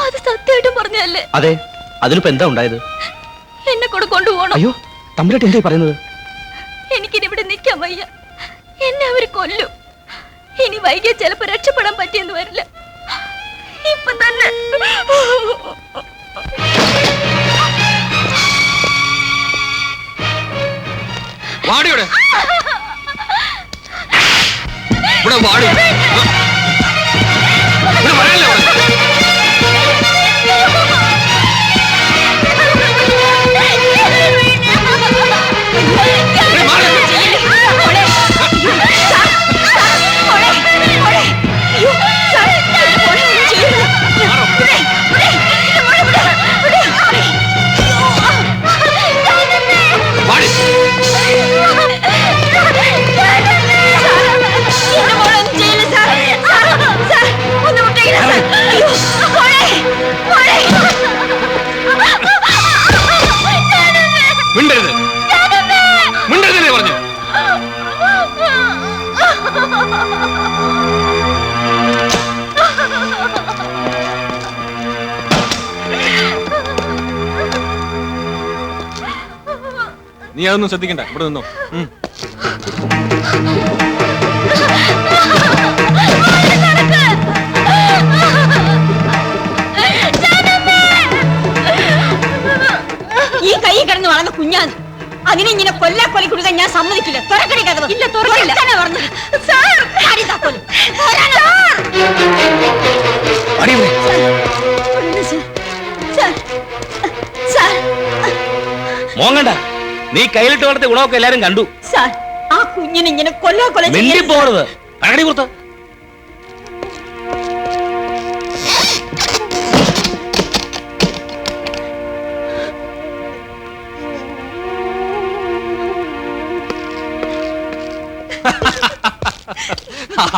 അത് സത്യമായിട്ടും പറഞ്ഞതല്ലേ? അതെ. അതിലിപ്പോ എന്താ ഉണ്ടായത്? എന്നെ കൂടെ കൊണ്ടുപോകണം. അയ്യോ, തമ്പുരാട്ടി എന്തായി പറയുന്നത്? എനിക്കിനി ഇവിടെ നിൽക്കാൻ വയ്യ. എന്നെ അവര് കൊല്ലും. ഇനി വൈകിയ ചിലപ്പോ രക്ഷപ്പെടാൻ പറ്റിയെന്ന് വരില്ല. ഇപ്പൊ തന്നെ വാടിയോടെ ഇവിടെ വാടി. ഇവിടെ വരാനല്ലേ പറഞ്ഞത്? മിണ്ടരുത്, മിണ്ടരുതല്ലേ പറഞ്ഞു. നീ അതൊന്നും ശ്രദ്ധിക്കണ്ട, ഇവിടെ നിന്നോ. ഈ കൈ കിടന്ന് വളർന്ന കുഞ്ഞാണ്. അതിനെ ഇങ്ങനെ കൊല്ലാക്കൊലി കൊടുക്കാൻ ഞാൻ സമ്മതിക്കില്ല. തുറക്കടി കഥ. ഇല്ല, തുറക്കില്ല. മോങ്ങണ്ട, നീ കയ്യിലിട്ട് വളർത്തിയ ഗുണമൊക്കെ എല്ലാരും കണ്ടു. സാർ, ആ കുഞ്ഞിനെ ഇങ്ങനെ കൊല്ലാക്കൊല മിണ്ടി പോണത് പകടി കൊടുത്ത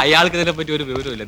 അയാൾക്ക് ഇതിനെ പറ്റി ഒരു വിവരമില്ല.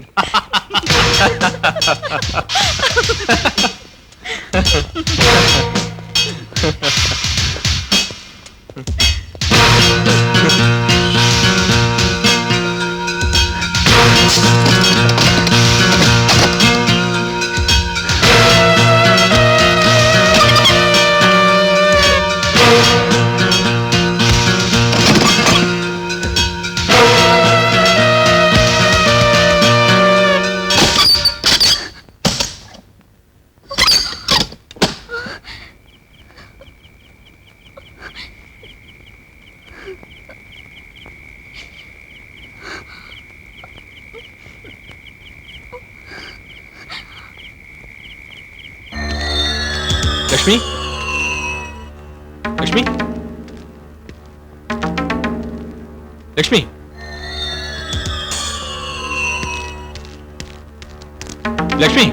ലക്ഷ്മി, ലക്ഷ്മി, ലക്ഷ്മി, ലക്ഷ്മി.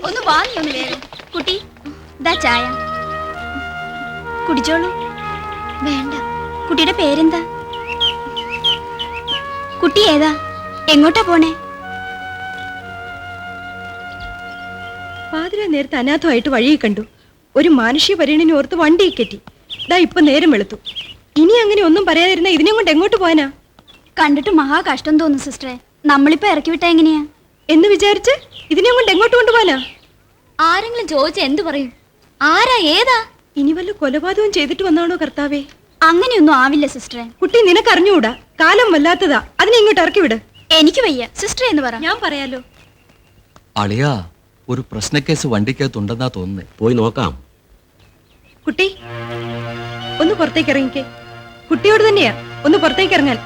ഒന്ന് വാങ്ങി ഒന്ന് വേഗം. കുട്ടി ദാ ചായ കുടിച്ചോളൂ. വേണ്ട. കുട്ടിയുടെ പേരെന്താ? കുട്ടി ഏതാ? എങ്ങോട്ടാ പോണേ? പാതിരാ നേരത്തെ അനാഥമായിട്ട് വഴിയിൽ കണ്ടു. ഒരു മാനുഷിക പരിഗണന ഓർത്ത് വണ്ടി കെട്ടി. ദാ ഇപ്പൊ നേരം വെളുത്തു. ഇനി അങ്ങനെ ഒന്നും പറയാതിരുന്ന ഇതിനെ കൊണ്ട് എങ്ങോട്ട് പോവാനാ? കണ്ടിട്ട് മഹാ കഷ്ടം തോന്നുന്നു സിസ്റ്ററെ. നമ്മളിപ്പോ ഇറക്കി വിട്ടാ എങ്ങനെയാ എന്ന് വിചാരിച്ച് ഇതിനെ കൊണ്ട് എങ്ങോട്ട് കൊണ്ടുപോവാനാ? ആരെങ്കിലും ചോദിച്ച എന്തു പറയും? ആരാ ഏതാ? ഇനി വല്ല കൊലപാതകം ചെയ്തിട്ട് വന്നാണോ കർത്താവേ? അങ്ങനെയൊന്നും ആവില്ല സിസ്റ്ററെ. കുട്ടി നിനക്ക് അറിഞ്ഞുകൂടാ. കാലം വല്ലാത്തതാ. അതിനെ ഇങ്ങോട്ട് ഇറക്കി വിട്. എനിക്ക് വയ്യ. സിസ്റ്റർ എന്ന് പറ. ഞാൻ പറയാലോ. അളിയാ, ഒരു പ്രശ്നക്കേസ് വണ്ടിക്കകത്തുണ്ടെന്നാ തോന്നുന്നേ. പോയി നോക്കാം. കുട്ടി ഒന്ന് പുറത്തേക്ക് ഇറങ്ങിക്കേ. കുട്ടിയോട് തന്നെയാ ഒന്ന് പുറത്തേക്ക് ഇറങ്ങാൻ.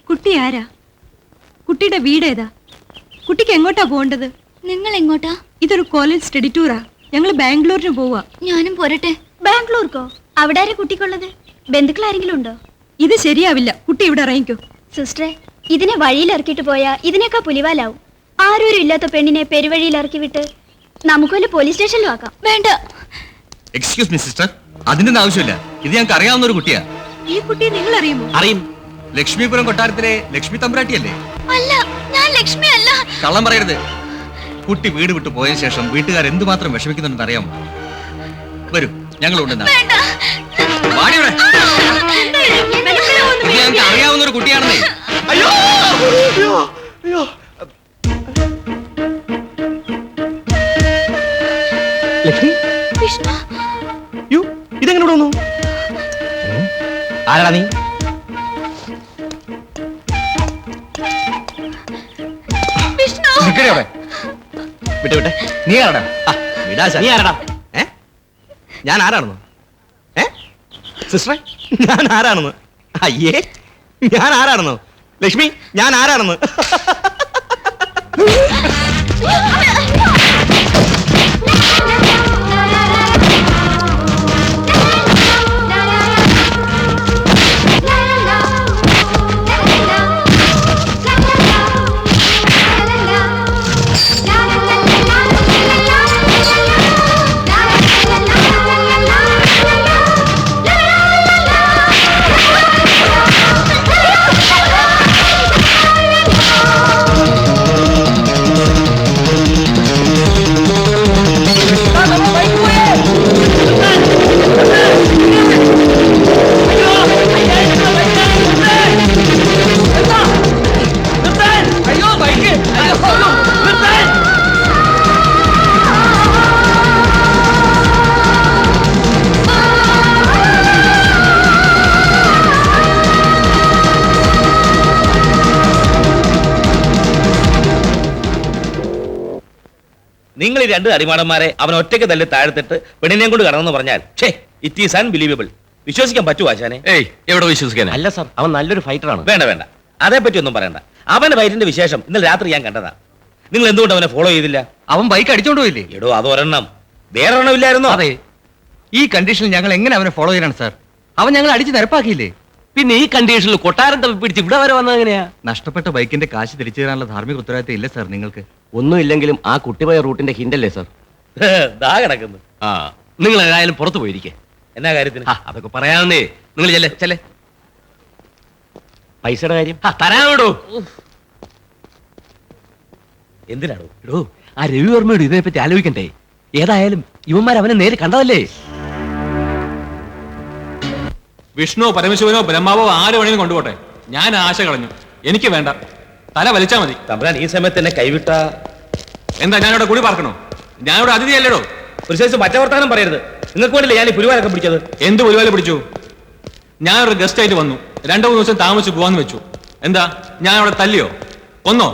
കുട്ടി ആരാ? കുട്ടിയുടെ വീട് ഏതാ? കുട്ടിക്ക് എങ്ങോട്ടാ പോകേണ്ടത്? നിങ്ങൾ എങ്ങോട്ടാ? ഇതൊരു കോളേജ് സ്റ്റഡി ടൂറാ. ഞങ്ങൾ ബാംഗ്ലൂരിന് പോവാ. ഞാനും പോരട്ടെ. ബാംഗ്ലൂർക്കോ? അവിടെ ആരാ കുട്ടിക്കുള്ളത്? ബന്ധുക്കൾ ആരെങ്കിലും ഉണ്ടോ? ഇത് ശരിയാവില്ല. കുട്ടി ഇവിടെ ഇറങ്ങിക്കോ. സിസ്റ്ററെ, ഇതിനെ വഴിയിൽ ഇറക്കിയിട്ട് പോയാ ഇതിനേക്കാ പുലിവാലാവും. ആരും ഇല്ലാത്ത പെണ്ണിനെ പെരുവഴിയിൽ ഇറക്കി വിട്ട് നമുക്ക് വല്ല പോലീസ് സ്റ്റേഷനിലും ആക്കാം. വേണ്ട. എക്സ്ക്യൂസ് മീ സിസ്റ്റർ, അതിന്റെ ആവശ്യമില്ല. ഇത് ഞങ്ങൾക്ക് അറിയാവുന്ന ഒരു കുട്ടിയാ. ഈ കുട്ടിയെ നിങ്ങൾ അറിയുമോ? അറിയും. ലക്ഷ്മിപുരം കൊട്ടാരത്തിലെ ലക്ഷ്മി തമ്പുരാട്ടിയല്ലേ? അല്ല, ഞാൻ ലക്ഷ്മി അല്ല. കള്ളം പറയരുത്. കുട്ടി വീട് വിട്ടു പോയ ശേഷം വീട്ടുകാർ എന്തുമാത്രം വിഷമിക്കുന്നുണ്ടെന്ന് അറിയാമോ? വരൂ, ഞങ്ങളുണ്ട്. ഞങ്ങൾക്ക് അറിയാവുന്ന ഒരു കുട്ടിയാണെന്നേ. അയ്യോ അയ്യോ അയ്യോ. ലക്ഷ്മി, വിഷ്ണു, ഇതെങ്ങനെ വന്നു? ആരാടാ നീ? വിട്ടെ വിട്ടെ. നീ ആരടാ? വിടാശ. നീ ആരടാ? ഞാൻ ആരാണെന്ന്? സിസ്റ്ററെ, ഞാൻ ആരാണെന്ന്? അയ്യേ, ഞാൻ ആരാണെന്നോ? ലക്ഷ്മി, ഞാൻ ആരാണെന്ന്? നിങ്ങൾ ഈ രണ്ട് അടിമാടന്മാരെ അവൻ ഒറ്റയ്ക്ക് തല്ലി താഴ്ത്തിട്ട് പെണ്ണിനെയും കൊണ്ട് കടന്നെന്ന് പറഞ്ഞാൽ ഇറ്റ് ഈസ് അൺബിലീവബിൾ. വിശ്വസിക്കാൻ പറ്റുമോ ആശാനെ? എവിടെ വിശ്വസിക്കാൻ? അല്ല സാർ, അവൻ നല്ലൊരു ഫൈറ്ററാണ്. വേണ്ട വേണ്ട, അതേപ്പറ്റി ഒന്നും പറയണ്ട. അവന്റെ ഫൈറ്റിന്റെ വിശേഷം ഇന്നലെ രാത്രി ഞാൻ കണ്ടതാ. നിങ്ങൾ എന്തുകൊണ്ട് അവനെ ഫോളോ ചെയ്തില്ല? അവൻ ബൈക്ക് അടിച്ചോണ്ട് പോയില്ലേ? എടോ, അതൊരെണ്ണം. വേറെ എണ്ണം ഇല്ലായിരുന്നോ? അതെ. ഈ കണ്ടീഷനിൽ ഞങ്ങൾ എങ്ങനെ അവനെ ഫോളോ ചെയ്യാനാണ് സാർ? അവൻ ഞങ്ങൾ അടിച്ച് നിരപ്പാക്കിയില്ലേ? പിന്നെ ഈ കണ്ടീഷനിൽ കൊട്ടാരം തപ്പി പിടിച്ച് ഇവിടെ വരെ വന്നത് എങ്ങനെയാ? നഷ്ടപ്പെട്ട ബൈക്കിന്റെ കാശ് തിരിച്ചു തരാനുള്ള ധാർമ്മിക ഉത്തരവാദിത്തം ഇല്ല സാർ നിങ്ങൾക്ക്? ഒന്നുമില്ലെങ്കിലും ആ കുട്ടിപോയ റൂട്ടിന്റെ ഹിന്റല്ലേ സാർ? ദാ കിടക്കുന്നു. ആ, നിങ്ങൾ ഏതായാലും പുറത്തു പോയിരിക്കേ. എന്നാ കാര്യത്തിന്? അതൊക്കെ പറയാമെന്നേ. നിങ്ങൾ ചെല്ലേ. പൈസയുടെ കാര്യം തരാനോടോ? എന്തിനാണോ? എടോ, ആ രവിവർമ്മയോട് ഇതിനെപ്പറ്റി ആലോചിക്കണ്ടേ? ഏതായാലും ഇവന്മാർ അവനെ നേരെ കണ്ടതല്ലേ? വിഷ്ണു, പരമശിവനോ ബ്രഹ്മാവോ ആര് വേണേലും കൊണ്ടുപോട്ടെ, ഞാൻ ആശ കളഞ്ഞു. എനിക്ക് വേണ്ട, തല വലിച്ചാ മതി. തമ്പുരാൻ ഈ സമയത്ത് എന്നെ കൈവിട്ട എന്താ ഞാനിവിടെ കൂടി പാർക്കണോ? ഞാനിവിടെ അതിഥിയല്ലേടോ. ഒരു ശേഷം പച്ചവർത്താനം പറയരുത്. നിങ്ങൾക്ക് വേണ്ടിയില്ല ഞാൻ ഈ പുരുവാനൊക്കെ പിടിച്ചത്. എന്ത് പുലിവാല പിടിച്ചു? ഞാനൊരു ഗസ്റ്റ് ആയിട്ട് വന്നു, 2-3 ദിവസം താമസിച്ച് പോവാന്ന് വെച്ചു. എന്താ ഞാൻ അവിടെ തല്ലിയോ? കൊന്നോ?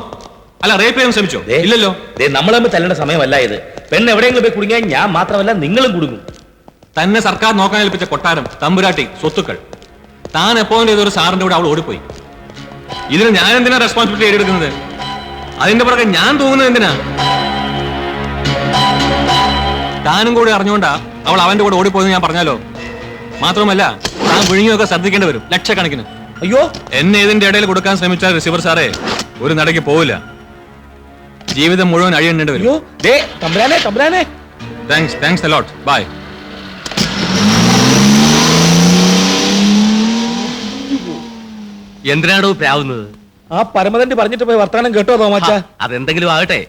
അല്ല, റേപ്പ് ചെയ്യാൻ ശ്രമിച്ചോ? ഇല്ലല്ലോ. നമ്മൾ തമ്മിൽ തല്ലേണ്ട സമയമല്ല ഇത്. പെണ്ണ് എവിടെയെങ്കിലും പോയി കുടുങ്ങിയാൽ ഞാൻ മാത്രമല്ല നിങ്ങളും കുടുങ്ങും. തന്നെ സർക്കാർ നോക്കാൻ ഏൽപ്പിച്ച കൊട്ടാരം, തമ്പുരാട്ടി, സ്വത്തുക്കൾ താൻ അപ്പോയിന്റ് ചെയ്തൊരു സാറിന്റെ കൂടെ അവൾ ഓടിപ്പോയി. ഇതിന് ഞാൻ എന്തിനാ റെസ്പോൺസിബിലിറ്റി ഏറ്റെടുക്കുന്നത്? അതിന്റെ പുറകെ ഞാൻ തൂങ്ങുന്നത് എന്തിനാ? താനും കൂടി അറിഞ്ഞുകൊണ്ടാ അവൾ അവന്റെ കൂടെ ഓടിപ്പോയെന്ന് ഞാൻ പറഞ്ഞാലോ? മാത്രമല്ല, താൻ വിഴുങ്ങിയൊക്കെ ശ്രദ്ധിക്കേണ്ടി വരും, ലക്ഷക്കണക്കിന്. അയ്യോ, എന്നെ ഇതിന്റെ ഇടയിൽ കൊടുക്കാൻ ശ്രമിച്ചാൽ റിസീവർ സാറേ ഒരു നടക്ക് പോവില്ല, ജീവിതം മുഴുവൻ അഴിയണ്ടേണ്ടി വരും. Thanks a lot. Bye. എന്തിനാണോ പ്രാവുന്നത്? ആ പരമതന്റെ പറഞ്ഞിട്ട് പോയി വർത്താനം കേട്ടോ തോമാച്ച? അതെന്തെങ്കിലും ആകട്ടെ,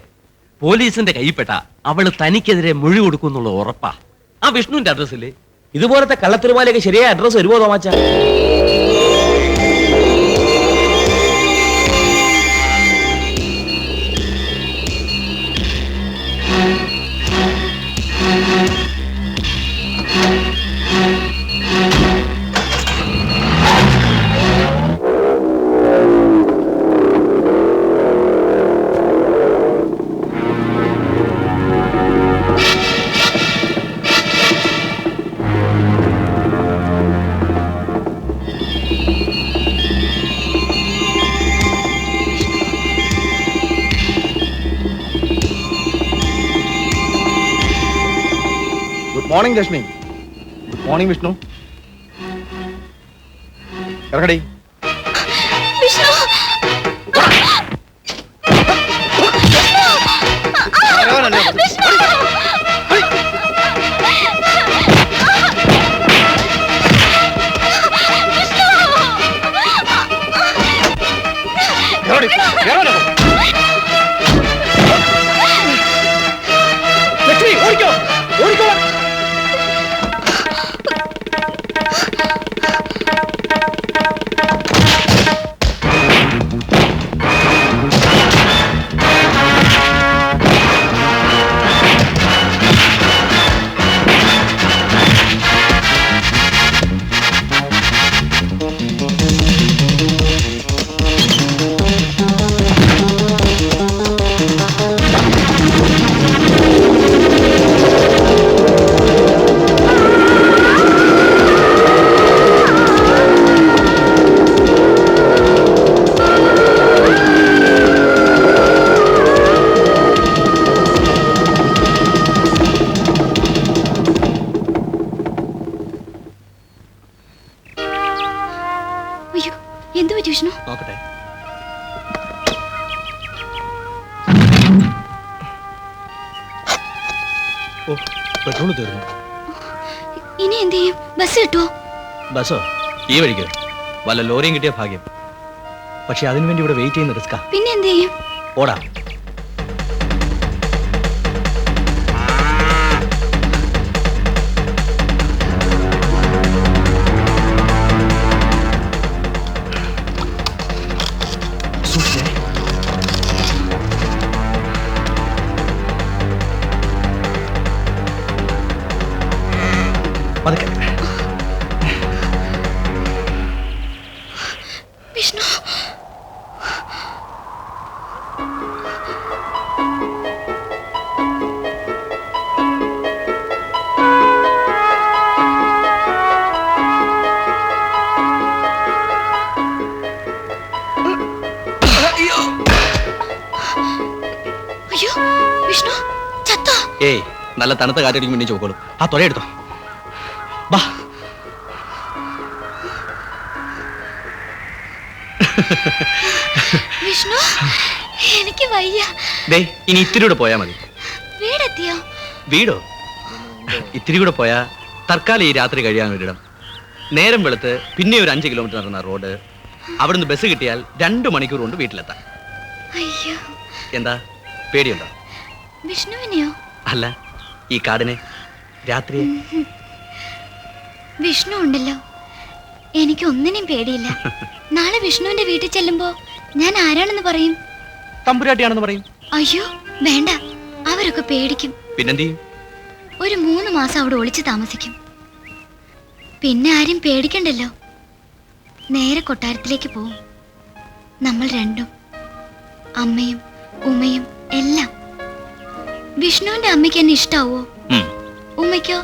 പോലീസിന്റെ കൈപ്പെട്ട അവള് തനിക്കെതിരെ മൊഴി കൊടുക്കുന്നുള്ള ഉറപ്പാ. ആ വിഷ്ണുവിന്റെ അഡ്രസ്സില്ലേ? ഇതുപോലത്തെ കള്ളത്തിരുമാലയൊക്കെ ശരിയായ അഡ്രസ് വരുമോ തോമാച്ച? Morning Lakshmi. Good morning Vishnu. ഇറങ്ങടി. വിഷ്ണു ഓടിക്കോ ഓടിക്കോ. ഓ പെട്രോൾ തീർന്നു. ഇനി എന്ത് ചെയ്യും? ബസ് കിട്ടുമോ? ബസ്സോ? ഈ വഴിക്ക് വല്ല ലോറിയും കിട്ടിയ ഭാഗ്യം. പക്ഷെ അതിനുവേണ്ടി ഇവിടെ വെയിറ്റ് ചെയ്യുന്ന റിസ്കാ. പിന്നെ എന്ത് ചെയ്യും? ഓടാ. വിഷ്ണു, അയ്യോ വിഷ്ണു ചത്തോ? ഏയ്, നല്ല തണുത്ത കാറ്റടിക്കും മുന്നേ ചോക്കോളും. ആ തൊലയെടുത്തോ. വാ. വിഷ്ണു, എനിക്ക് വയ്യ. ദേ, ഇനി ഇത്തിരി കൂടെ പോയാ മതി. വീടെത്തിയോ? വീടോ? ഇത്തിരി കൂടെ പോയാ തൽക്കാലം ഈ രാത്രി കഴിയാൻ ഒരിടം. നേരം വെളുത്ത് പിന്നെ ഒരു 5 കിലോമീറ്റർ നടന്ന റോഡ്. അവിടുന്ന് ബസ് കിട്ടിയാൽ 2 മണിക്കൂർ കൊണ്ട് വീട്ടിലെത്താം. അയ്യോ, എന്താ പേടിയുണ്ടോ? വിഷ്ണുവിനെയോ? അല്ല, ഈ കാടിനെ, രാത്രിയെ. വിഷ്ണു ഉണ്ടല്ലോ, എനിക്ക് ഒന്നിനും പേടിയില്ല. നാളെ വിഷ്ണുവിന്റെ വീട്ടിൽ ചെല്ലുമ്പോ ഞാൻ ആരാണെന്ന് പറയും? തമ്പുരാട്ടിയാണെന്ന് പറയും. അയ്യോ വേണ്ട, അവരൊക്കെ പേടിക്കും. പിന്നെന്ത് ചെയ്യും? ഒരു 3 മാസം അവിടെ ഒളിച്ചു താമസിക്കും. പിന്നെ ആരും പേടിക്കണ്ടല്ലോ. നേരെ കൊട്ടാരത്തിലേക്ക് പോവും. നമ്മൾ രണ്ടും, അമ്മയും ഉമ്മയും എല്ലാം. വിഷ്ണുവിന്റെ അമ്മയ്ക്ക് എന്നെ ഇഷ്ടാവോ? ഉമ്മയ്ക്കോ?